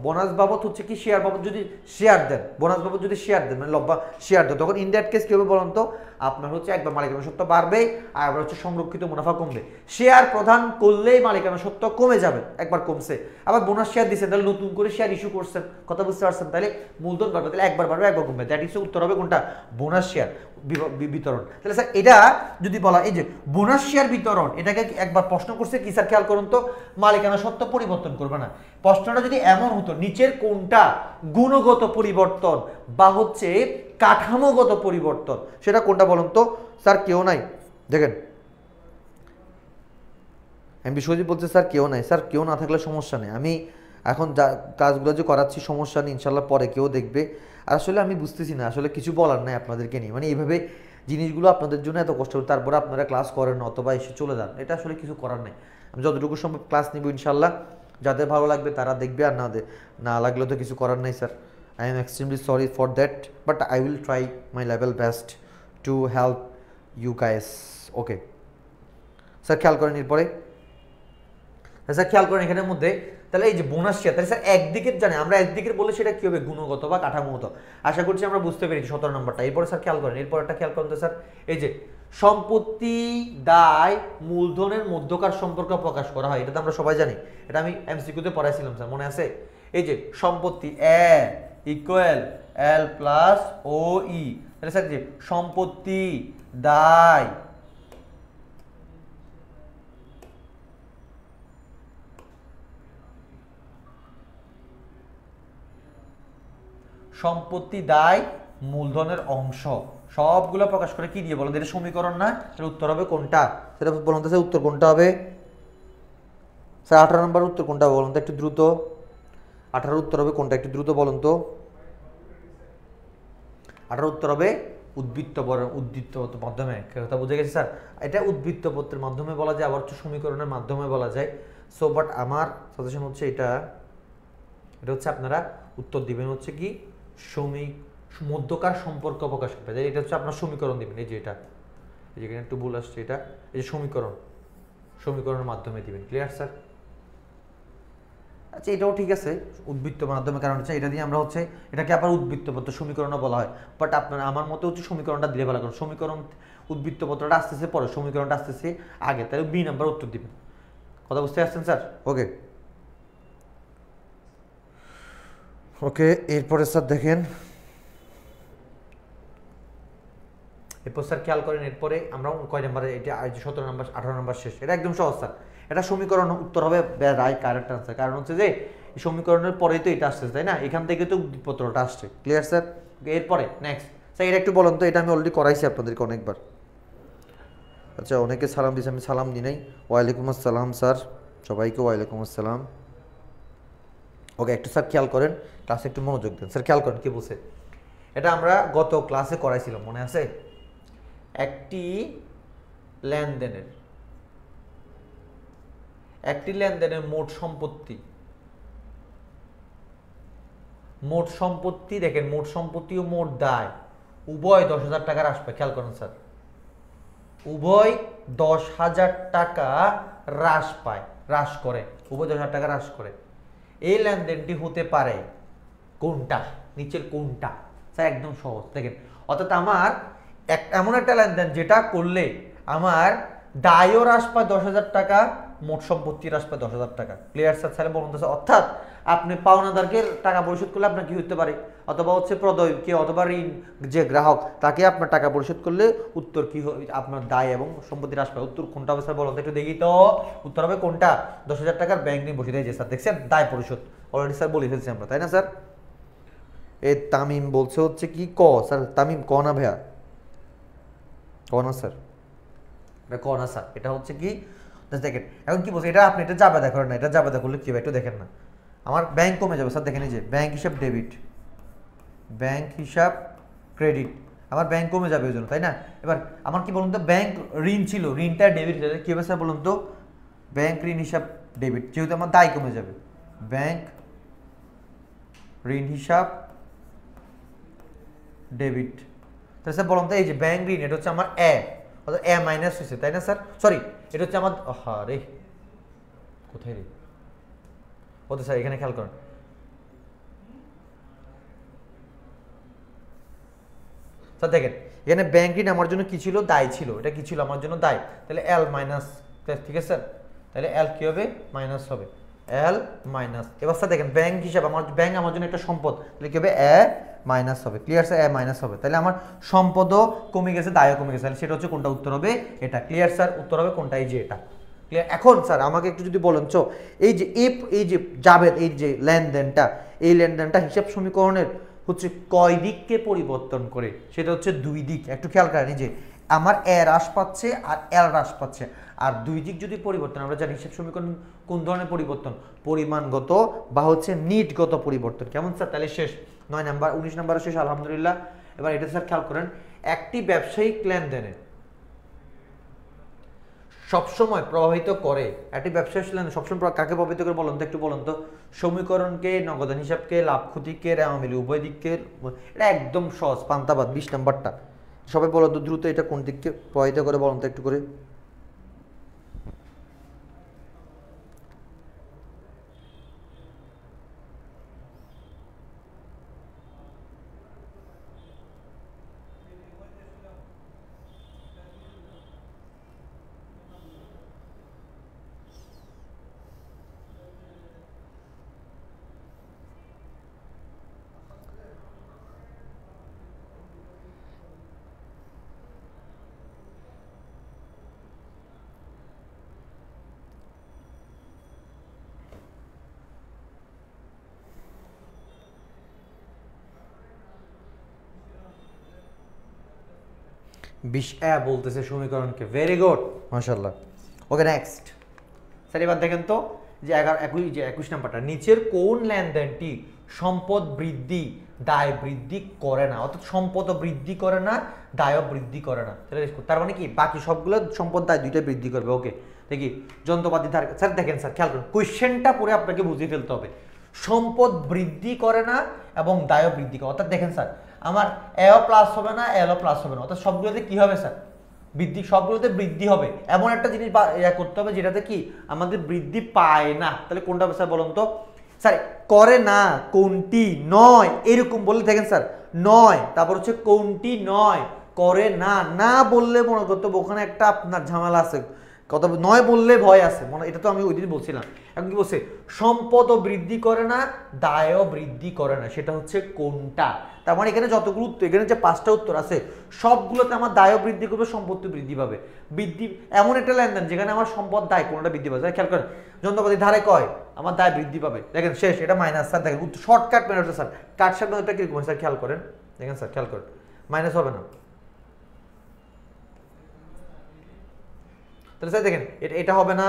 বোনাস বাবদ হচ্ছে কি শেয়ার বাবদ যদি শেয়ার দেন, বোনাস বাবদ যদি শেয়ার দেন মানে লব্বা শেয়ার দেন, তখন ইন দ্যাট কেস কি হবে বলুন তো, আপনার হচ্ছে একবার মালিকানা সত্ত্ব বাড়বে আর একবার হচ্ছে সংরক্ষিত মুনাফা কমবে। শেয়ার প্রদান করলেই মালিকানা সত্ত্ব কমে যাবে, একবার কমছে, আবার বোনাস শেয়ার দিচ্ছেন তাহলে নতুন করে শেয়ার ইস্যু করছেন, কথা বুঝতে পারছেন? তাহলে মূলধন বাড়বে, তাহলে একবার বাড়বে একবার কমবে, দ্যাট ইজ উত্তর হবে কোনটা, বোনাস শেয়ার বিতরণ। তাহলে স্যার এটা যদি বলা এই যে বোনাস শেয়ার বিতরণ, এটাকে একবার প্রশ্ন করছে কি স্যার খেয়াল করুন তো, মালিকানা সত্ত্ব পরিবর্তন করবে না। প্রশ্নটা যদি এমন হতো নিচের কোনটা গুণগত পরিবর্তন বা হচ্ছে কাঠামোগত পরিবর্তন, সেটা কোনটা বলুন তো? স্যার কেউ নাই, দেখেন আমি বিশ্বজিৎ বলছি স্যার কেউ নাই। স্যার কেউ না থাকলে সমস্যা নেই, আমি এখন যা কাজগুলো যে করাচ্ছি সমস্যা নেই, ইনশাল্লাহ পরে কেউ দেখবে। আর আসলে আমি বুঝতেছি না, আসলে কিছু বলার নাই আপনাদেরকে নিয়ে, মানে এইভাবে জিনিসগুলো আপনাদের জন্য এত কষ্ট, তারপরে আপনারা ক্লাস করেন অথবা এসে চলে যান, এটা আসলে কিছু করার নেই। আমি যতটুকু সম্ভব ক্লাস নিব ইনশাল্লাহ, যাদের ভালো লাগবে তারা দেখবে, আর না লাগলেও তো কিছু করার নেই sir. I am extremely sorry for that, but I will try my level best to help you guys. Okay sir খেয়াল করেন এরপরে, স্যার খেয়াল করেন এখানের মধ্যে তাহলে এই যে বোনাস শেয়ার, তাহলে স্যার একদিকের জানি আমরা, একদিকের বলে সেটা কি হবে গুণগত বা কাঠামোগত। আশা করছি আমরা বুঝতে পেরেছি 17 নম্বরটা। এরপরে স্যার খেয়াল করেন, এরপরটা খেয়াল করেন তো স্যার, এই যে সম্পত্তি দায় মূলধনের মধ্যকার সম্পর্ক প্রকাশ করা হয়, এটা তো আমরা সবাই জানি, এটা আমি এমসিকিউতে পড়াইছিলাম স্যার মনে আছে। এই যে সম্পত্তি এ ইকুয়াল এল প্লাস ও ই, তাহলে স্যার যে সম্পত্তি দায় সম্পত্তি দায় মূলধনের অংশ সবগুলো প্রকাশ করে কি দিয়ে বলুন, এটা সমীকরণ না, এর উত্তর হবে কোনটা সেটা বলুন তো, উত্তর কোনটা হবে স্যার? 18 নম্বর উত্তর কোনটা বলুন তো একটু দ্রুত, 18 উত্তর হবে কোনটা একটু দ্রুত বলুন তো? 18 উত্তর হবে উদ্বৃত্ত পত্রের মাধ্যমে। কথা বুঝে গেছে স্যার? এটা উদ্বৃত্ত পত্রের মাধ্যমে বলা যায়, আবার হচ্ছে সমীকরণের মাধ্যমে বলা যায়। সো বাট আমার সাজেশন হচ্ছে এটা হচ্ছে আপনারা উত্তর দিবেন হচ্ছে কি মধ্যকার সম্পর্ক প্রকাশ করতে, এটা হচ্ছে আপনার সমীকরণ দিবেন। এই যে এটা, এই যেখানে একটু ভুল আসছে, এটা এই যে সমীকরণের মাধ্যমে দিবেন। Clear sir? আচ্ছা এটাও ঠিক আছে, উদ্বৃত্ত মাধ্যমে, কারণ হচ্ছে এটা দিয়ে আমরা হচ্ছে এটাকে আবার উদ্বৃত্ত পত্র সমীকরণও বলা হয়। বাট আপনার আমার মতে হচ্ছে সমীকরণটা দিলে ভালো, কারণ সমীকরণ উদ্বৃত্ত পত্রটা আসতেছে পরে, সমীকরণটা আসতেছে আগে, তাহলে বি নাম্বার উত্তর দিবেন। কথা বুঝতে পারছেন স্যার? ওকে ওকে, এরপরে স্যার দেখেন, এরপর স্যার খেয়াল করেন, এরপরে আমরা কয় নাম্বারে, এটা 17 নাম্বার 18 নাম্বার শেষ, এটা একদম সহজ স্যার। এটা সমীকরণ উত্তর হবে রাইট কারেক্ট আনসার, কারণ হচ্ছে যে সমীকরণের পরেই তো এটা আসছে, তাই না? এখান থেকে তো উদ্দীপত্রটা আসছে। Clear sir? এরপরে নেক্সট স্যার এটা একটু বলুন তো, এটা আমি অলরেডি করাইছি আপনাদেরকে অনেকবার। আচ্ছা অনেকে সালাম দিয়েছে, আমি সালাম দিই নাই। ওয়ালাইকুম আসসালাম স্যার, সবাইকে ওয়ালাইকুম আসসালাম। ওকে একটু স্যার খেয়াল করেন, ক্লাসে একটু মনোযোগ দেন স্যার। খেয়াল করেন কি বলছে, এটা আমরা গত ক্লাসে করাইছিলাম, মনে আছে? একটি লেনদেনের মোট সম্পত্তি দেখেন, মোট সম্পত্তি ও মোট দায় উভয় 10,000 টাকা হ্রাস পায়। খেয়াল করেন স্যার, উভয় 10,000 টাকা হ্রাস করে, উভয় 10,000 টাকা হ্রাস করে। এই লেনদেনটি হতে পারে কোনটা, নিচের কোনটা? স্যার একদম সহজ দেখেন, অর্থাৎ আমার এমন একটা লেনদেন যেটা করলে আমার দায়ও হ্রাস পায় 10,000 টাকা, মোট সম্পত্তি হ্রাস পায় 10,000 টাকা। Clear sir? স্যার বলুন তো, অর্থাৎ আপনি পাওনাদারকে টাকা পরিশোধ করলে আপনার কি হতে পারে, অথবা হচ্ছে প্রদয়কে অথবা ঋণ যে গ্রাহক তাকে আপনার টাকা পরিশোধ করলে উত্তর কি হবে, আপনার দায় এবং সম্পত্তি হ্রাস পায়। উত্তর কোনটা হবে স্যার বলুন তো একটু দেখি তো, উত্তর হবে কোনটা? 10,000 টাকার ব্যাংক ঋণ বসে দিয়েছে স্যার, দেখছেন? দায় পরিশোধ অলরেডি স্যার বলে ফেলছি আমরা, তাই না স্যার? এ তামিম বলছে হচ্ছে কি ক স্যার, তামিম ক না ভাইয়া? ক না স্যার? এটা ক না স্যার, এটা হচ্ছে কি দেখেন এখন কি বলছে, এটা আপনি এটা জাবেদা করেন না, এটা জাবেদা করলে কি হবে একটু দেখেন না। আমার ব্যাংক কমে যাবে স্যার, দেখেন এই যে ব্যাংক হিসাব ডেবিট, ব্যাংক হিসাব ক্রেডিট, আমার ব্যাংক কমে যাবে ওই জন্য, তাই না? এবার আমার কি বলুন তো, ব্যাংক ঋণ ছিল, ঋণটা ডেবিট হয়ে যাবে, কী হবে স্যার বলুন তো? ব্যাংক ঋণ হিসাব ডেবিট, যেহেতু আমার দায় কমে যাবে, ব্যাংক ঋণ হিসাব ডেবিট। তাহলে স্যার বলুন তো, এই যে ব্যাংক ঋণ এটা হচ্ছে আমার অর্থাৎ মাইনাস হয়েছে, তাই না স্যার? সরি, এটা হচ্ছে আমার রে কোথায় রে, ওতে স্যার এখানে খেয়াল করেন, স্যার দেখেন এখানে ব্যাংক ঋণ আমার জন্য কি ছিল, দায় ছিল, এটা কি ছিল আমার জন্য দায়, তাহলে এল মাইনাস, ঠিক আছে স্যার? তাহলে এল কি হবে, মাইনাস হবে, এল মাইনাস। এবার স্যার দেখেন ব্যাংক হিসাব, ব্যাংক আমার জন্য একটা সম্পদ, তাহলে কি হবে, মাইনাস হবে। Clear sir? মাইনাস হবে, তাহলে আমার সম্পদও কমে গেছে, দায়ও কমে গেছে, তাহলে সেটা হচ্ছে কোনটা, উত্তর হবে এটা। Clear sir? উত্তর হবে কোনটা, এই যে এটা। ক্লিয়ার? এখন স্যার আমাকে একটু যদি বলেন এই যে এই যে জাবেদ, এই যে লেনদেনটা, এই লেনদেনটা হিসাব সমীকরণের হচ্ছে কয় দিককে পরিবর্তন করে, সেটা হচ্ছে দুই দিক। একটু খেয়াল করেন, যে আমার হ্রাস পাচ্ছে আর এল হ্রাস পাচ্ছে, আর দুই দিক যদি পরিবর্তন, আমরা জানি হিসাব সমীকরণ কোন ধরনের পরিবর্তন, পরিমাণগত বা হচ্ছে নিটগত পরিবর্তন। কেমন স্যার? তাহলে শেষ 9 নাম্বার, 19 নাম্বারে শেষ আলহামদুলিল্লাহ। এবার এটা স্যার খেয়াল করেন, একটি ব্যবসায়িক লেনদেনে সবসময় প্রভাবিত করে, একটি ব্যবসায়িক লেনদেন সবসময় কাকে প্রভাবিত করে বলুন তো একটু, বলুন তো? সমীকরণকে, নগদান হিসাবকে, লাভ ক্ষতিকে, রেওয়া মিলে উভয় দিককে। এটা একদম সহজ, পান্তাবাদ 20 নাম্বারটা। সবাই বলো তো দ্রুত, এটা কোন দিককে প্রভাবিত করে বলুন তো একটু করে? 20 বলতেছে সমীকরণকে, ভেরি গুড, মাশাআল্লাহ। ওকে নেক্সট স্যার এবার দেখেন তো যে 21 নাম্বারটা, নিচের কোন লেনদেনটি সম্পদ বৃদ্ধি দায় বৃদ্ধি করে না, অর্থাৎ সম্পদও বৃদ্ধি করে না দায়ও বৃদ্ধি করে না। তার মানে কি বাকি সবগুলো সম্পদ দায় দুইটাই বৃদ্ধি করবে। ওকে দেখি যন্ত্রপাতি ধার, স্যার দেখেন স্যার খেয়াল করুন কোয়েশ্চেনটা পরে আপনাকে বুঝিয়ে ফেলতে হবে। সম্পদ বৃদ্ধি করে না এবং দায়ও বৃদ্ধি করে, অর্থাৎ দেখেন স্যার আমার এও প্লাস হবে না এলও প্লাস হবে না, অর্থাৎ সবগুলোতে কি হবে স্যার বৃদ্ধি, সবগুলোতে বৃদ্ধি হবে। এমন একটা জিনিস করতে হবে যেটাতে কি আমাদের বৃদ্ধি পায় না, তাহলে কোনটা হবে স্যার বলুন তো? স্যার করে না কোনটি নয় এরকম বললে দেখেন স্যার নয়, তারপর হচ্ছে কোনটি নয়, করে না, না বললে মনে করতে হবে ওখানে একটা আপনার ঝামেলা আছে, কত নয় বললে ভয় আছে মনে, এটা তো আমি ওই দিন বলছিলাম। এখন কি বলছে সম্পদও বৃদ্ধি করে না দায়ও বৃদ্ধি করে না, সেটা হচ্ছে কোনটা? তার মানে এখানে যতগুলো উত্তর, এখানে যে 5টা উত্তর আছে সবগুলোতে আমার দায়ও বৃদ্ধি করবে সম্পত্তি বৃদ্ধি পাবে। বৃদ্ধি এমন একটা লেনদেন যেখানে আমার সম্পদ দায় কোনটা বৃদ্ধি পাবে, খেয়াল করেন যন্ত্রপাতি ধারে কয় আমার দায় বৃদ্ধি পাবে, দেখেন শেষ, এটা মাইনাস। স্যার দেখেন শর্টকাট মেনে হচ্ছে স্যার, কাট সার মেথডটা কিরকম স্যার খেয়াল করেন, দেখেন স্যার খেয়াল করেন মাইনাস হবে না। তাহলে স্যার দেখেন এটা হবে না,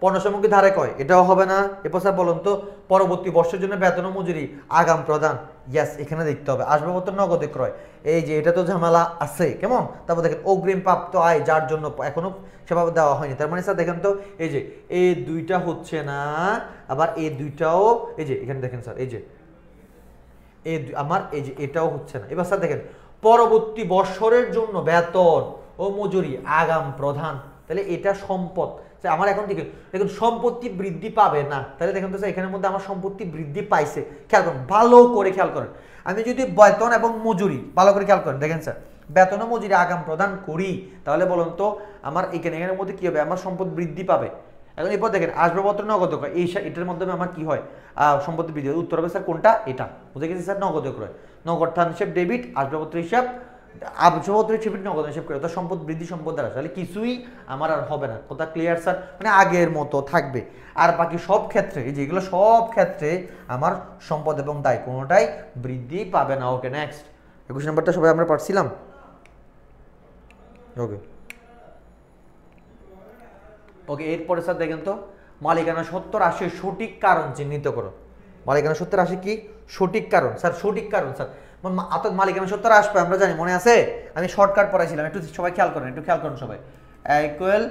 পণ্য সামগ্রী ধারে কয় এটাও হবে না। এরপর স্যার বলুন তো পরবর্তী বর্ষের জন্য বেতন ও মজুরি আগাম প্রদান, ইয়াস এখানে দেখতে হবে। আসবাবপত্র নগদে ক্রয়, এই যে এটা তো ঝামেলা আছে কেমন। তারপর দেখেন অগ্রিম প্রাপ্ত আয় যার জন্য এখনো সেভাবে দেওয়া হয়নি, তার মানে স্যার দেখেন তো এই যে এই দুইটা হচ্ছে না, আবার এই দুইটাও এই যে এখানে দেখেন স্যার এই যে আমার এই যে এটাও হচ্ছে না। এবার স্যার দেখেন পরবর্তী বৎসরের জন্য বেতন ও মজুরি আগাম প্রদান, তাহলে এটা সম্পদ আমার এখন থেকে দেখুন সম্পত্তি বৃদ্ধি পাবে না, তাহলে দেখেন তো স্যার এখানের মধ্যে আমার সম্পত্তি বৃদ্ধি পাইছে। খেয়াল করেন ভালো করে খেয়াল করেন, আমি যদি বেতন এবং মজুরি ভালো করে খেয়াল করেন দেখেন স্যার বেতন ও মজুরি আগাম প্রদান করি, তাহলে বলুন তো আমার এখানের মধ্যে কি হবে, আমার সম্পদ বৃদ্ধি পাবে। এখন এরপর দেখেন আসবাবপত্র নগদ ক্রয়, এই এটার মাধ্যমে আমার কি হয় সম্পত্তি বৃদ্ধি, উত্তর হবে স্যার কোনটা? এটা বুঝে গেছি স্যার, নগদ ক্রয়, নগদ স্থান হিসেব ডেবিট, আসবাবপত্র হিসাব আসবাবপত্র হিসেবে নগদ হিসেব করে, অর্থাৎ সম্পদ বৃদ্ধি সম্পদ দ্বারা, তাহলে কিছুই আমার আর হবে না। কথা ক্লিয়ার স্যার? মানে আগের মতো থাকবে, আর বাকি সব ক্ষেত্রে এই যেগুলো সব ক্ষেত্রে আমার সম্পদ এবং দায় কোনোটাই বৃদ্ধি পাবে না। ওকে নেক্সট 21 নম্বরটা সবাই আমরা পারছিলাম। ওকে ওকে এরপরে স্যার দেখেন তো মালিকানা সত্ত্ব রাশির সঠিক কারণ চিহ্নিত করো। মালিকানা সত্ত্ব রাশি কি সঠিক কারণ? স্যার সঠিক কারণ স্যার অর্থাৎ মালিকানা সত্ত্ব হ্রাস পায় আমরা জানি, মনে আছে আমি শর্টকাট পড়াইছিলাম, একটু সবাই খেয়াল করেন, একটু খেয়াল করেন সবাই। ইকুয়াল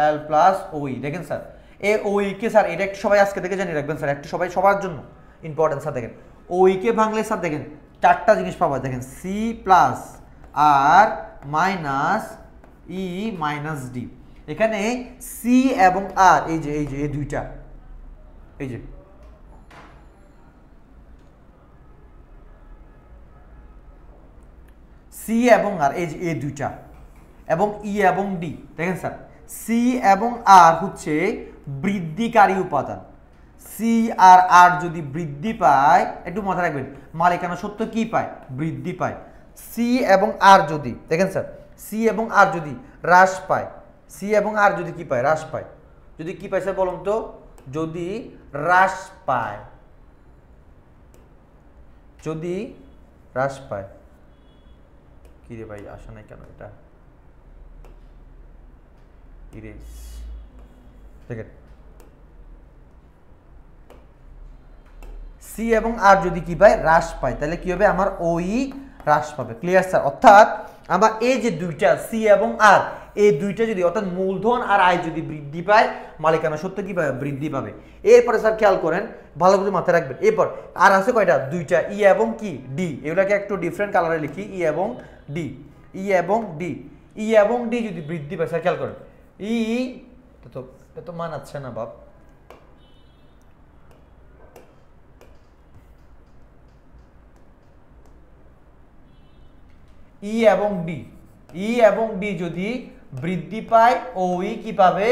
এল প্লাস ওই, দেখেন স্যার এ ওই কে স্যার এটা একটু সবাই আজকে থেকে জানিয়ে রাখবেন স্যার, একটু সবাই সবার জন্য ইম্পর্টেন্ট। স্যার দেখেন ওই কে ভাঙলে স্যার দেখেন 4টা জিনিস পাবা, দেখেন সি প্লাস আর মাইনাস ই মাইনাস ডি, এখানে সি এবং আর এই যে এই দুইটা এই যে সি এবং আর এই যে এই দুইটা এবং ই এবং ডি, দেখেন স্যার সি এবং আর হচ্ছে বৃদ্ধিকারী উপাদান। সি আর আর যদি বৃদ্ধি পায়, একটু মাথায় রাখবেন মালিকানা সত্ত্ব কি পায়? বৃদ্ধি পায়। সি এবং আর যদি দেখেন স্যার সি এবং আর যদি হ্রাস পায়, সি এবং আর যদি কি পায়? হ্রাস পায়। যদি কি পায় স্যার বলুন তো? যদি হ্রাস পায়, যদি হ্রাস পায়, কি রে ভাই আসে নাই কেন এটা? ইরেজ দেখেন সি এবং আর যদি কি পায়? হ্রাস পায়, তাহলে কি হবে? আমার ওই হ্রাস পাবে। Clear sir? অর্থাৎ আমার এই যে দুইটা সি এবং আর এই দুইটা যদি অর্থাৎ মূলধন আর আয় যদি বৃদ্ধি পায় মালিকানা সত্ত্ব কি পাবে? বৃদ্ধি পাবে। এরপরে স্যার খেয়াল করেন ভালো করে মাথায় রাখবেন, এরপর আর আছে কয়টা? দুইটা ই এবং কি ডি, এগুলোকে একটু ডিফারেন্ট কালারে লিখি, ই এবং ডি, ই এবং ডি, ই এবং ডি যদি বৃদ্ধি পায় স্যার খেয়াল করেন ই তো মানাচ্ছে না বাপ, ই এবং ডি, ই এবং ডি যদি বৃদ্ধি পায় ওই কি পাবে?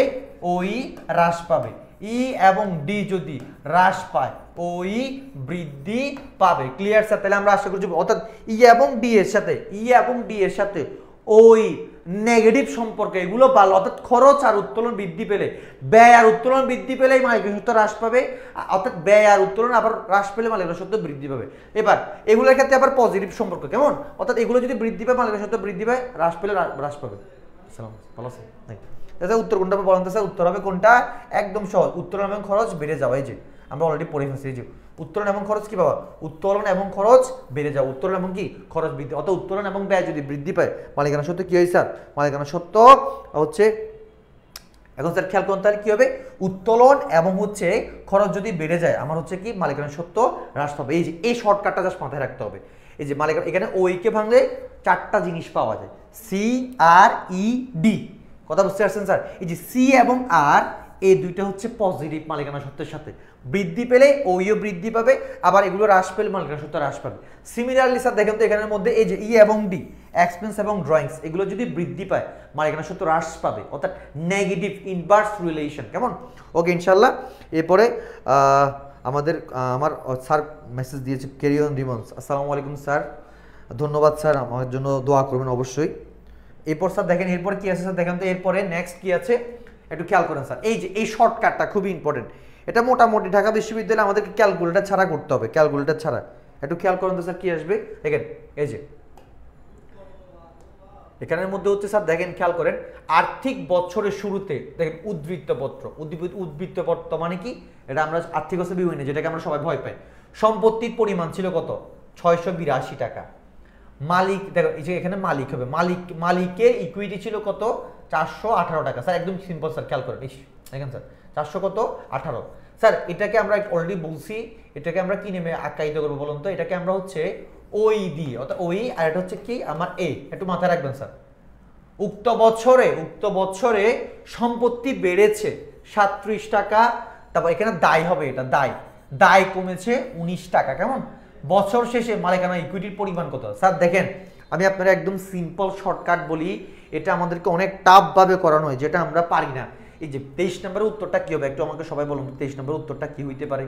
ওই হ্রাস পাবে। ই এবং ডি যদি হ্রাস পায় ওই বৃদ্ধি পাবে। Clear sir? তাহলে আমরা আশা করছি অর্থাৎ ই এবং ডি এর সাথে ওই নেগেটিভ সম্পর্ক, এগুলো ভালো। অর্থাৎ খরচ আর উত্তোলন বৃদ্ধি পেলে, ব্যয় আর উত্তোলন বৃদ্ধি পেলে মালিকানা সত্ত্ব হ্রাস পাবে, অর্থাৎ ব্যয় আর উত্তোলন আবার হ্রাস পেলে মালিকানা সত্ত্ব বৃদ্ধি পাবে। এবার এগুলোর ক্ষেত্রে আবার পজিটিভ সম্পর্ক কেমন, অর্থাৎ এগুলো যদি বৃদ্ধি পায় মালিকানা সত্ত্ব বৃদ্ধি পায়, হ্রাস পেলে হ্রাস পাবে। ভালো আছে, উত্তর কোনটা বলেন তো স্যার? উত্তর হবে কোনটা? একদম সহজ, উত্তোলন এবং খরচ বেড়ে যাওয়া। এই যে আমরা অলরেডি পড়ে ফেলছি, এই যে উত্তোলন এবং খরচ কি বাবা? উত্তোলন এবং খরচ বেড়ে যাওয়া, উত্তোলন এবং কি খরচ বৃদ্ধি। অর্থাৎ উত্তোলন এবং ব্যয় যদি বৃদ্ধি পায় মালিকানা সত্ত্ব কি হয় স্যার? মালিকানা সত্ত্ব হচ্ছে, এখন স্যার খেয়াল করুন তাহলে কি হবে? উত্তোলন এবং হচ্ছে খরচ যদি বেড়ে যায় আমার হচ্ছে কি মালিকানা সত্ত্ব হ্রাস পাবে। এই যে এই শর্টকাটটা জাস্ট মাথায় রাখতে হবে। এই যে মালিকানা, এখানে ওই কে ভাঙলে চারটা জিনিস পাওয়া যায়, সি আর ই ডি। কথা বুঝতে পারছেন স্যার? এই যে সি এবং আর, এই দুইটা হচ্ছে পজিটিভ মালিকানা সত্ত্বের সাথে, বৃদ্ধি পেলে ওইও বৃদ্ধি পাবে, আবার এগুলো হ্রাস পেলে মালিকানা সত্ত্ব হ্রাস পাবে। সিমিলারলি স্যার দেখেন তো এখানের মধ্যে এই যে ই এবং ডি, এক্সপেন্স এবং ড্রয়িংস, এগুলো যদি বৃদ্ধি পায় মালিকানা সত্ত্ব হ্রাস পাবে, অর্থাৎ নেগেটিভ ইনভার্স রিলেশন। কেমন? ওকে ইনশাল্লাহ। এরপরে আমার স্যার মেসেজ দিয়েছে, ক্যারি অন রিমন্স। আসসালামু আলাইকুম স্যার, ধন্যবাদ স্যার, আমার জন্য দোয়া করবেন অবশ্যই। এরপর স্যার দেখেন এরপর কি আছে স্যার? দেখেন তো এরপরে নেক্সট কি আছে, একটু খেয়াল করেন স্যার। এই যে এই শর্টকাটটা খুবই ইম্পর্টেন্ট, এটা মোটামুটি ঢাকা বিশ্ববিদ্যালয়ে আমাদেরকে ক্যালকুলেটর ছাড়া করতে হবে, ক্যালকুলেটর ছাড়া। একটু খেয়াল করেন তো স্যার কি আসবে, দেখেন এই যে এখানের মধ্যে হচ্ছে স্যার, দেখেন খেয়াল করেন, আর্থিক বছরের শুরুতে দেখেন উদ্বৃত্তপত্র। উদ্বৃত্তপত্র মানে কি? এটা আমরা আর্থিক বছর বিভিন্ন, যেটাকে আমরা সবাই ভয় পাই। সম্পত্তির পরিমাণ ছিল কত? 682 টাকা। মালিক, দেখো এই যে এখানে মালিক হবে, মালিকের ইকুইটি ছিল কত? 418 টাকা। স্যার একদম সিম্পল স্যার, খেয়াল করেন, দেখেন স্যার 400 কত? 18। স্যার এটাকে আমরা অলরেডি বলছি, এটাকে আমরা কি নেমে আখ্যায়িত করবো বলুন তো? এটাকে আমরা হচ্ছে ওই দিয়ে, অর্থাৎ ওই, আর এটা হচ্ছে কি আমার এ, একটু মাথায় রাখবেন স্যার। উক্ত বছরে সম্পত্তি বেড়েছে 37 টাকা, তারপর এখানে দায় হবে, এটা দায় কমেছে 19 টাকা। কেমন? বছর শেষে মালিকানা ইকুইটির পরিমাণ কত? স্যার দেখেন আমি আপনারা একদম সিম্পল শর্টকাট বলি, এটা আমাদেরকে অনেক টাফ ভাবে করানো হয়, যেটা আমরা পারি না। এই যে 23 নম্বরের উত্তরটা কি হবে? একটু আমাকে সবাই বলুন 23 নম্বরের উত্তরটা কি হইতে পারে?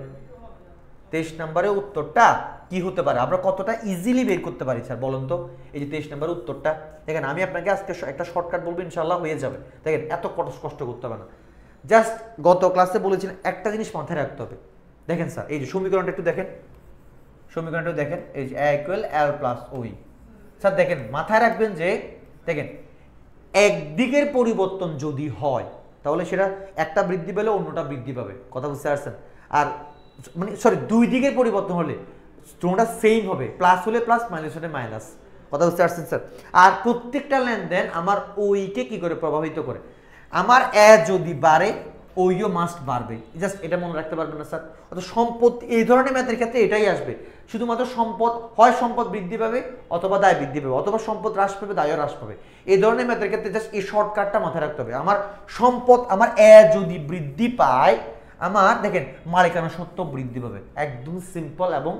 23 নম্বরের উত্তরটা কি হতে পারে? আমরা কতটা ইজিলি বের করতে পারি স্যার বলুন তো? এই যে 23 নম্বরের উত্তরটা দেখেন, আমি আপনাকে আজকে একটা শর্টকাট বলবো, ইনশাআল্লাহ হয়ে যাবে। দেখেন এত কষ্ট করতে হবে না, জাস্ট গত ক্লাসে বলেছিলেন একটা জিনিস মাথায় রাখতে হবে। দেখেন স্যার এই যে সমীকরণটা একটু দেখেন, সমীকরণটা দেখেন, এই যে A = L + OE। স্যার দেখেন মাথায় রাখবেন যে দেখেন একদিকের পরিবর্তন যদি হয় তাহলে সেটা একটা বৃদ্ধি পেলে অন্যটা বৃদ্ধি পাবে। কথা বুঝতে পারছেন? আর মানে সরি, দুই দিকের পরিবর্তন হলে দুটোটা সেম হবে, প্লাস হলে প্লাস, মাইনাস হলে মাইনাস। কথা বুঝতে পারছেন স্যার? আর প্রত্যেকটা লেনদেন আমার ওইকে কি করে প্রভাবিত করে? আমার এ যদি বাড়ে ওইও মাস্ট বাড়বে, জাস্ট এটা মনে রাখতে পারবেন না স্যার? অর্থাৎ সম্পত্তি এই ধরনের ম্যাথের ক্ষেত্রে এটাই আসবে, শুধুমাত্র সম্পদ বৃদ্ধি পাবে অথবা দায় বৃদ্ধি পাবে, অথবা সম্পদ হ্রাস পাবে দায়ও হ্রাস পাবে। এই ধরনের ম্যাথের ক্ষেত্রে জাস্ট এই শর্টকাটটা মাথায় রাখতে হবে। আমার সম্পদ, আমার এ যদি বৃদ্ধি পায় আমার দেখেন মালিকানা সত্ত্ব বৃদ্ধি পাবে, একদম সিম্পল এবং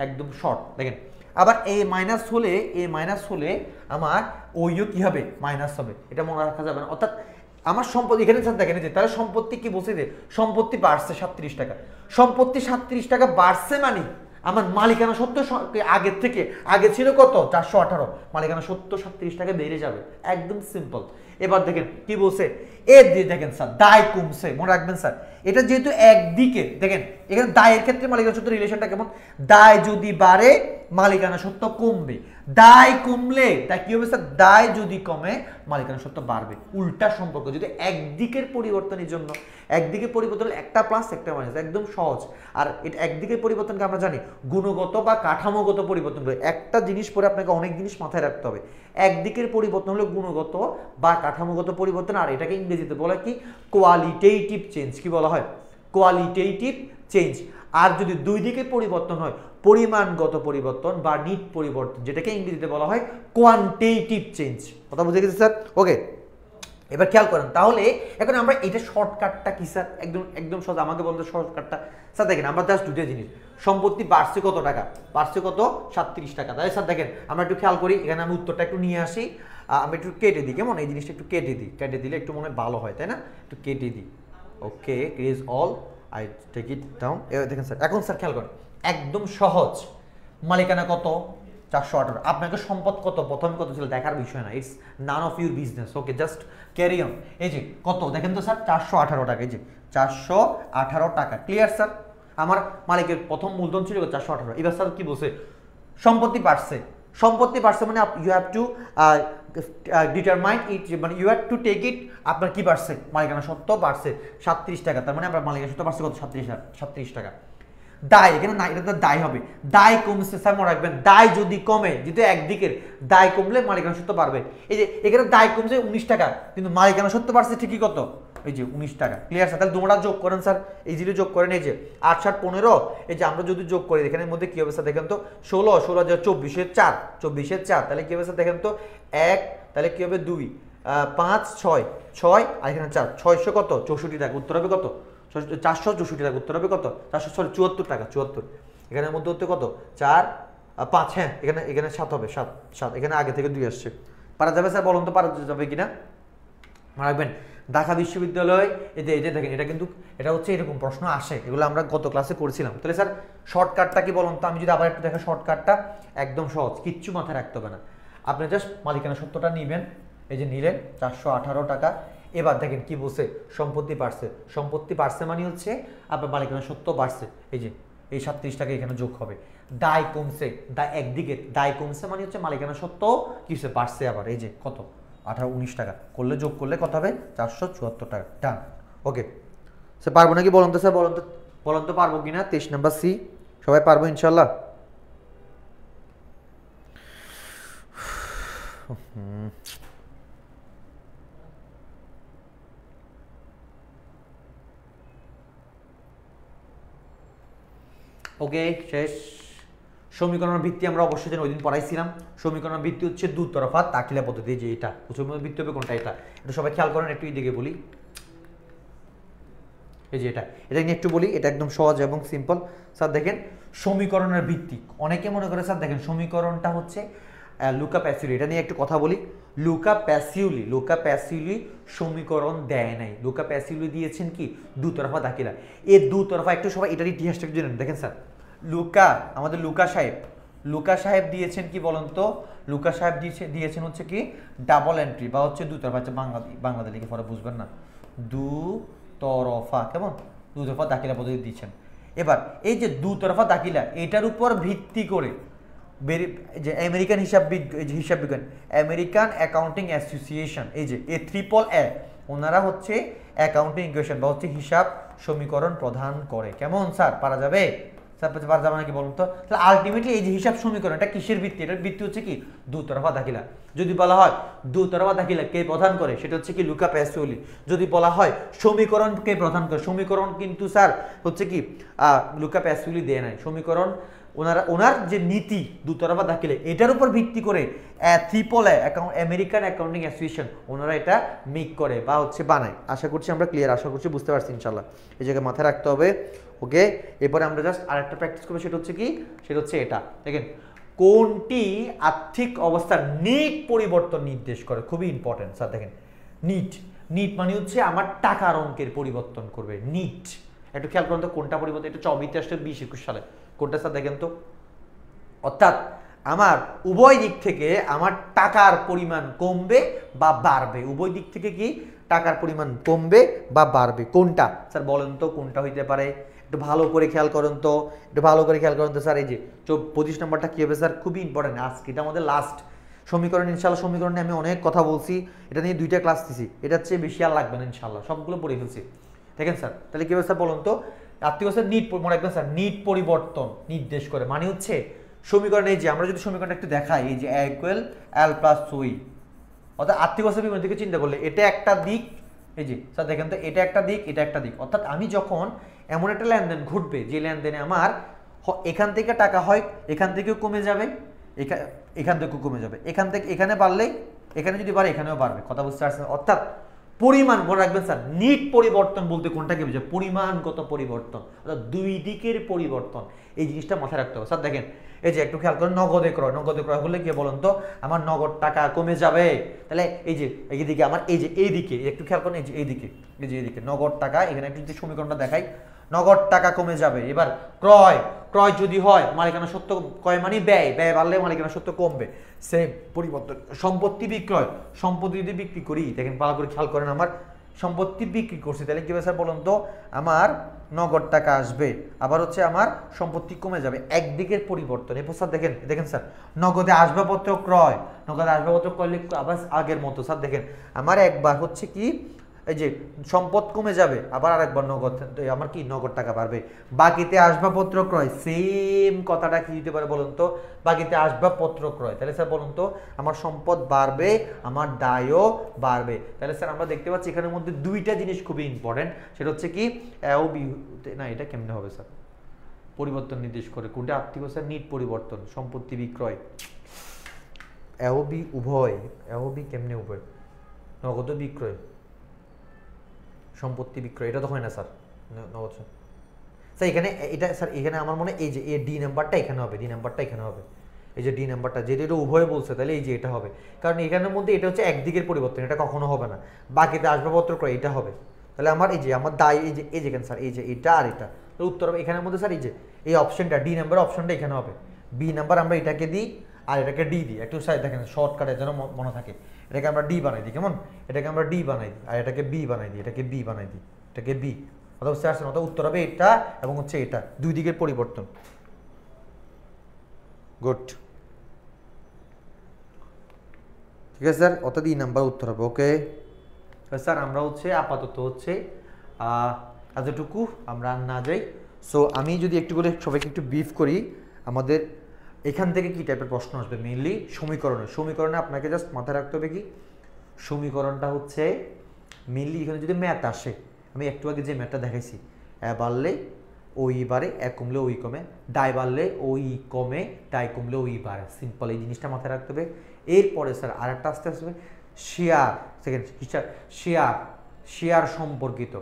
একদম শর্ট। দেখেন আবার এ মাইনাস হলে আমার ওইও কি হবে? মাইনাস হবে। এটা মনে রাখা যাবে না। অর্থাৎ আমার সম্পত্তি এখানে দেখেন যে তাহলে সম্পত্তি কি বলছে যে সম্পত্তি বাড়ছে 37 টাকা, সম্পত্তি 37 টাকা বাড়ছে মানে আমার মালিকানা সত্ত্ব আগের থেকে, আগে ছিল কত? 418, মালিকানা সত্ত্ব 37 টাকা বেড়ে যাবে, একদম সিম্পল। এবার দেখেন কি বলছে, এর দিয়ে দেখেন স্যার দায় কমছে, মনে রাখবেন স্যার এটা যেহেতু একদিকে, দেখেন এখানে দায়ের ক্ষেত্রে মালিকানা সত্ত্ব রিলেশনটা কেমন? দায় যদি বাড়ে মালিকানা সত্ত্ব কমবে, দায় কমলে তা কি হবে স্যার? দায় যদি কমে মালিকানা সত্ত্ব বাড়বে। উল্টা সম্পর্ক, যদি একদিকের পরিবর্তনের জন্য, একদিকে পরিবর্তন একটা প্লাস একটা মাইনাস, একদম সহজ। আর এটা একদিকের পরিবর্তনকে আমরা জানি গুণগত বা কাঠামোগত পরিবর্তন করে। একটা জিনিস পরে আপনাকে অনেক জিনিস মাথায় রাখতে হবে। একদিকের পরিবর্তন হলো গুণগত বা কাঠামোগত পরিবর্তন, আর এটাকে ইংরেজিতে বলা কি? Qualitative change. কি বলা হয়? Qualitative change. আর যদি দুই দিকে পরিবর্তন হয়, পরিমাণগত পরিবর্তন বা নিট পরিবর্তন, যেটাকে ইংরেজিতে বলা হয় কোয়ান্টিটেটিভ চেঞ্জ। কথা বুঝে গেছে স্যার? ওকে, এবার খেয়াল করেন তাহলে এখন আমরা এটা শর্টকাটটা কি স্যার? একদম সহজ, আমাকে বলতে শর্টকাটটা স্যার দেখেন আমরা জাস্ট দুটো জিনিস, সম্পত্তি বাড়ছে কত টাকা? বাড়ছে কত? 37 টাকা। তাহলে স্যার দেখেন আমরা একটু খেয়াল করি, এখানে আমি উত্তরটা একটু নিয়ে আসি, আমি একটু কেটে দিই, কেমন? এই জিনিসটা একটু কেটে দিলে একটু মনে ভালো হয়, তাই না? একটু কেটে দিই। Okay, is all, I take it down. দেখেন স্যার, এখন স্যার খেয়াল করেন একদম সহজ, মালিকানা কত? 418। আপনাকে সম্পদ কত, প্রথমে কত ছিল দেখার বিষয় না, it's none of your business. Okay, just carry on. এই যে কত দেখেন তো স্যার, 418 টাকা। এই যে 418 টাকা। Clear sir? আমার মালিকের প্রথম মূলধন ছিল 418। এবার স্যার কি বলছে, সম্পত্তি বাড়ছে। সম্পত্তি বাড়ছে মানে you have to determine it, মানে you have to take it. আপনার কি বাড়ছে, মালিকানা সত্ত্ব বাড়ছে 37 টাকা। তার মানে আপনার মালিকানা সত্ত্ব বাড়ছে কত, 37 টাকা। দায় এখানে না, এটা তো দায় হবে, দায় কমছে স্যার, মনে রাখবেন দায় যদি কমে, যেহেতু একদিকের দায় কমলে মালিকানা সত্ত্ব বাড়বে। এই যে এখানে দায় কমছে 19 টাকা, কিন্তু মালিকানা সত্ত্ব বাড়ছে ঠিকই কত, এই যে 19 টাকা। Clear sir? তাহলে তোমরা যোগ করেন স্যার, ইজিলি যোগ করেন। এই যে 8 7 15, এই যে আমরা যদি যোগ করি এখানের মধ্যে কি হবে স্যার দেখেন তো, 16 16 24 4, 24 4, তাহলে কি হবে স্যার দেখেন তো, 1, তাহলে কি হবে 2, 5 6 6, আর এখানে 4, 600 কত 64 টাকা। উত্তর হবে কত, 464 টাকা। উত্তর হবে কত, 74 টাকা, 74। এখানের মধ্যে হচ্ছে কত, 4 5, হ্যাঁ এখানে এখানে 7 হবে, 7 7, এখানে আগে থেকে 2 আসছে। পারা যাবে স্যার, বলুন তো পারা যাবে কিনা? রাখবেন ঢাকা বিশ্ববিদ্যালয়, এই যে এটা দেখেন, এটা কিন্তু এটা হচ্ছে এরকম প্রশ্ন আসে, এগুলো আমরা গত ক্লাসে করেছিলাম। তাহলে স্যার শর্টকাটটা কি বলুন তো, আমি যদি আবার একটু দেখা, শর্টকাটটা একদম সহজ, কিচ্ছু মাথায় রাখতে হবে না। আপনি জাস্ট মালিকানা সত্ত্বটা নিবেন, এই যে নিলেন 418 টাকা। এবার দেখেন কি বলছে, সম্পত্তি বাড়ছে। সম্পত্তি বাড়ছে মানে হচ্ছে আপনার মালিকানা সত্ত্ব বাড়ছে, এই যে এই 37 টাকা এখানে যোগ হবে। দায় কমছে, দায় একদিকে দায় কমছে মানে হচ্ছে মালিকানা সত্ত্ব কি বাড়ছে আবার, এই যে কত 19 টাকা করলে, যোগ করলে কত হবে, 474 টাকা। ডান। ওকে স্যার, পারবো নাকি বলুন তো স্যার, বলুন তো পারবো কিনা? 23 নাম্বার সি, সবাই পারবো ইনশাল্লাহ? ওকে শেষ। সমীকরণের ভিত্তি আমরা অবশ্যই জানি, ওই দিন পড়াইছিলাম। সমীকরণের ভিত্তি হচ্ছে দুতরফা তাকিলা পদ্ধতি, যে এটা সমীকরণের ভিত্তি হবে কোনটা, এটা এটা সবাই খেয়াল করেন, একটু দিকে বলি, এই যে এটা নিয়ে একটু বলি। এটা একদম সহজ এবং সিম্পল স্যার। দেখেন সমীকরণের ভিত্তি, অনেকে মনে করে স্যার দেখেন সমীকরণটা হচ্ছে লুকা প্যাসিউলি, এটা নিয়ে একটু কথা বলি। লুকা প্যাসিউলি সমীকরণ দেয় নাই। লুকা প্যাসিউলি দিয়েছেন কি, দুতরফা দাখিলা। এই দুতরফা একটু সবাই এটার ইতিহাসটা একটু জেনে দেখেন স্যার। আমাদের লুকা সাহেব দিয়েছেন কি বলেন তো, লুকা সাহেব দিয়েছেন হচ্ছে কি ডাবল এন্ট্রি বা হচ্ছে দুতরফা, হচ্ছে বাংলাদেশ লিখে পরে বুঝবেন না, দুতরফা, কেমন দুতরফা দাখিলা পদ্ধতি দিচ্ছেন। এবার এই যে দুতরফা দাখিলা, এটার উপর ভিত্তি করে যে আমেরিকান হিসাব বিজ্ঞান, আমেরিকান অ্যাকাউন্টিং অ্যাসোসিয়েশন, এই যে AAA, ওনারা হচ্ছে অ্যাকাউন্টিং ইকুয়েশন বা হচ্ছে হিসাব সমীকরণ প্রদান করে। কেমন স্যার, পারা যাবে? স্যার পারা যাবে নাকি বলুন তো? তাহলে আলটিমেটলি এই যে হিসাব সমীকরণ, এটা কিসের ভিত্তি? এটার ভিত্তি হচ্ছে কি দুতরফা দাখিলা। যদি বলা হয় দুতরফা দাখিলা কে প্রদান করে, সেটা হচ্ছে কি লুকা প্যাসিউলি। যদি বলা হয় সমীকরণ কে প্রদান করে, সমীকরণ কিন্তু স্যার হচ্ছে কি লুকা প্যাসিউলি দেয় নাই। সমীকরণ ওনার যে নীতি দুতরফা দাখিলে, এটার উপর ভিত্তি করে AAA আমেরিকান অ্যাকাউন্টিং অ্যাসোসিয়েশন, ওনারা এটা মেক করে বা হচ্ছে বানায়। আশা করছি আমরা ক্লিয়ার, আশা করছি বুঝতে পারছি ইনশাল্লাহ। এই জায়গায় মাথায় রাখতে হবে। ওকে, এরপরে আমরা জাস্ট আরেকটা প্র্যাকটিস করবো, সেটা হচ্ছে কি, সেটা হচ্ছে এটা দেখেন, কোনটি আর্থিক অবস্থার নিট পরিবর্তন নির্দেশ করে। খুবই ইম্পর্টেন্ট স্যার। দেখেন নিট মানে হচ্ছে আমার টাকার অঙ্কের পরিবর্তন করবে নিট। একটু খেয়াল করুন তো কোনটা পরিবর্তন, এটা 2021 সালে কোনটা স্যার দেখেন তো। অর্থাৎ আমার উভয় দিক থেকে আমার টাকার পরিমাণ কমবে বা বাড়বে, উভয় দিক থেকে কি টাকার পরিমাণ কমবে বা বাড়বে, কোনটা স্যার বলেন তো, কোনটা হইতে পারে? একটু ভালো করে খেয়াল করুন তো, স্যার। এই যে 25 নম্বরটা কি হবে স্যার, খুবই ইম্পর্টেন্ট। আজকে এটা আমাদের লাস্ট সমীকরণ ইনশাল্লাহ। সমীকরণ নিয়ে আমি অনেক কথা বলছি, এটা নিয়ে 2টা ক্লাস দিছি, এটার চেয়ে বেশি আর লাগবে না ইনশাল্লাহ, সবগুলো পড়ে ফেলছি। দেখেন স্যার, তাহলে কি হবে স্যার বলুন তো, আর্থিক অবস্থার নিট, মনে রাখবেন স্যার, নিট পরিবর্তন নির্দেশ করে মানে হচ্ছে সমীকরণ, এই যে আমরা যদি সমীকরণটা একটু দেখাই, এই যে A=L+OE, অর্থাৎ আর্থিক অবস্থার বিপরীত থেকে চিন্তা করলে এটা একটা দিক, এই যে স্যার দেখেন তো, এটা একটা দিক, এটা একটা দিক। অর্থাৎ আমি যখন এমন একটা লেনদেন ঘটবে, যে লেনদেনে আমার এখান থেকে টাকা হয়, এখান থেকেও কমে যাবে, এখান থেকেও কমে যাবে, এখান থেকে এখানে বাড়লেই এখানে যদি বাড়ে এখানেও বাড়বে। কথা বুঝতে পারছেন? অর্থাৎ পরিমাণ, মনে রাখবেন স্যার, নিট পরিবর্তন বলতে কোনটাকে বোঝায়, পরিমাণগত পরিবর্তন, অর্থাৎ দুই দিকের পরিবর্তন। এই জিনিসটা মাথায় রাখতে হবে স্যার। দেখেন এই যে একটু খেয়াল করেন, নগদে ক্রয় হলে কি বলুন তো, আমার নগদ টাকা কমে যাবে। তাহলে এই যে এইদিকে আমার, এই যে এইদিকে একটু খেয়াল করেন, এই যে এইদিকে নগদ টাকা, এখানে একটু যদি সমীকরণটা দেখাই, নগদ টাকা কমে যাবে। এবার ক্রয়, ক্রয় যদি হয় মালিকানা সত্ত্ব, ক্রয় মানে ব্যয়, ব্যয় বাড়লে মালিকানা সত্ত্ব কমবে, সেম পরিবর্তন। সম্পত্তি বিক্রয়, সম্পত্তি যদি বিক্রি করি, দেখেন ভালো করে খেয়াল করেন, আমার সম্পত্তি বিক্রি করছি, তাহলে কি হবে স্যার বলুন তো, আমার নগদ টাকা আসবে, আবার হচ্ছে আমার সম্পত্তি কমে যাবে, একদিকের পরিবর্তন। এরপর স্যার দেখেন, দেখেন স্যার নগদে আসবাবপত্র ক্রয়, নগদে আসবাবপত্র করলে আবার আগের মতো স্যার দেখেন আমার একবার হচ্ছে কি এই যে সম্পদ কমে যাবে, আবার আরেকবার নগদ, আমার কি নগদ টাকা বাড়বে। বাকিতে আসবাবপত্র ক্রয়, সেম কথাটা কি দিতে পারে বলুন তো, বাকিতে আসবাবপত্র ক্রয়, তাহলে স্যার বলুন তো আমার সম্পদ বাড়বে, আমার দায়ও বাড়বে। তাহলে স্যার আমরা দেখতে পাচ্ছি এখানের মধ্যে দুইটা জিনিস খুবই ইম্পর্টেন্ট, সেটা হচ্ছে কি না এটা কেমনে হবে স্যার, পরিবর্তন নির্দেশ করে কোনটা আর্থিক স্যার, নিট পরিবর্তন, সম্পত্তি বিক্রয়, উভয়, কেমনে উভয়, নগদ বিক্রয়, সম্পত্তি বিক্রয়, এটা তো হয় না স্যার, নগদ স্যার এখানে এটা স্যার এখানে আমার মনে এই যে এ ডি নাম্বারটা এখানে হবে, ডি নাম্বারটা এখানে হবে, এই যে ডি নাম্বারটা যেটা এটা উভয় বলছে, তাহলে এই যে এটা হবে, কারণ এখানের মধ্যে এটা হচ্ছে একদিকের পরিবর্তন, এটা কখনো হবে না। বাকিতে আসবাবপত্র ক্রয়, এটা হবে, তাহলে আমার এই যে আমার দায় এই যে এখানে স্যার এই যে এটা আর এটা, উত্তর হবে এখানের মধ্যে স্যার এই যে এই অপশনটা ডি নাম্বার অপশনটা এখানে হবে, বি নাম্বার আমরা এটাকে দিই আর এটাকে ডি দিই, একটু সাইড দেখেন শর্টকাটের জন্য মনে থাকে, এটাকে আমরা ডি বানাই দিই, কেমন, এটাকে আমরা ডি বানাই দিই আর এটাকে বি বানাই দিই, এটাকে বি বানাই দিই, এটাকে বি, অথবা বুঝতে পারছেন, অথবা উত্তর হবে এটা এবং হচ্ছে এটা, দুই দিকের পরিবর্তন। গুড, ঠিক আছে স্যার, অর্থাৎ ই নাম্বার উত্তর হবে। ওকে স্যার আমরা হচ্ছে আপাতত হচ্ছে এতটুকু, আমরা না যাই। সো আমি যদি একটু করে সবাইকে একটু ব্রিফ করি, আমাদের এখান থেকে কি টাইপের প্রশ্ন আসবে, মেইনলি সমীকরণে আপনাকে জাস্ট মাথায় রাখতে হবে কি, সমীকরণটা হচ্ছে মেইনলি এখানে যদি ম্যাথ আসে, আমি একটু আগে যে ম্যাথটা দেখাইছি, বাড়লে ওই বাড়ে, এক কমলে ওই কমে, ডাই বাড়লে ওই কমে, ডাই কমলে ওই বাড়ে, সিম্পল এই জিনিসটা মাথায় রাখতে হবে। এরপরে স্যার আরেকটা আসতে আসবে শেয়ার, সেকেন্ড শেয়ার সম্পর্কিত,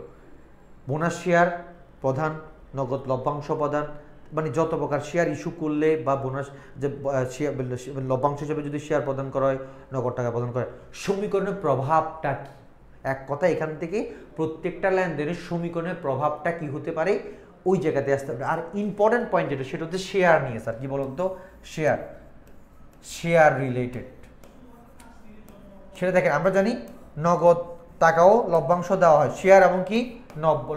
বোনাস শেয়ার প্রধান, নগদ লভ্যাংশ প্রদান, মানে যত প্রকার শেয়ার ইস্যু করলে বা বোনাস যে শেয়ার লভ্যাংশ হিসেবে যদি শেয়ার প্রদান করা হয়, নগদ টাকা প্রদান করা হয়, সমীকরণের প্রভাবটা কি, এক কথা এখান থেকে প্রত্যেকটা লেনদেনের সমীকরণের প্রভাবটা কি হতে পারে ওই জায়গাতে আসতে হবে। আর ইম্পর্টেন্ট পয়েন্ট যেটা সেটা হচ্ছে শেয়ার নিয়ে স্যার, কি বলুন তো, শেয়ার রিলেটেড, সেটা দেখেন আমরা জানি নগদ টাকাও লভ্যাংশ দেওয়া হয়, শেয়ার এবং কি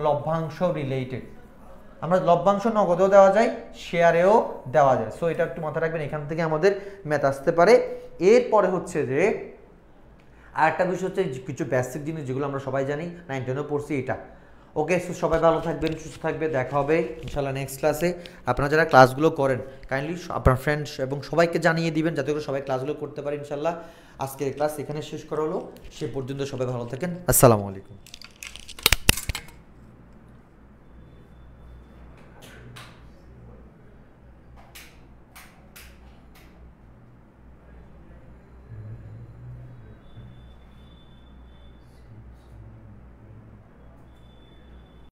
লভ্যাংশ রিলেটেড, আমরা লভ্যাংশ নগদেও দেওয়া যায়, শেয়ারেও দেওয়া যায়। সো এটা একটু মাথায় রাখবেন, এখান থেকে আমাদের ম্যাথ আসতে পারে। এরপরে হচ্ছে যে আরেকটা বিষয় হচ্ছে কিছু বেসিক জিনিস যেগুলো আমরা সবাই জানি, 9 10 পড়ছি এটা। ওকে, সো সবাই ভালো থাকবেন, সুস্থ থাকবে, দেখা হবে ইনশাল্লাহ নেক্সট ক্লাসে। আপনারা যারা ক্লাসগুলো করেন কাইন্ডলি আপনার ফ্রেন্ডস এবং সবাইকে জানিয়ে দিবেন যাতে করে সবাই ক্লাসগুলো করতে পারে ইনশাল্লাহ। আজকের ক্লাস এখানে শেষ করা হলো, সে পর্যন্ত সবাই ভালো থাকেন, আসসালামু আলাইকুম।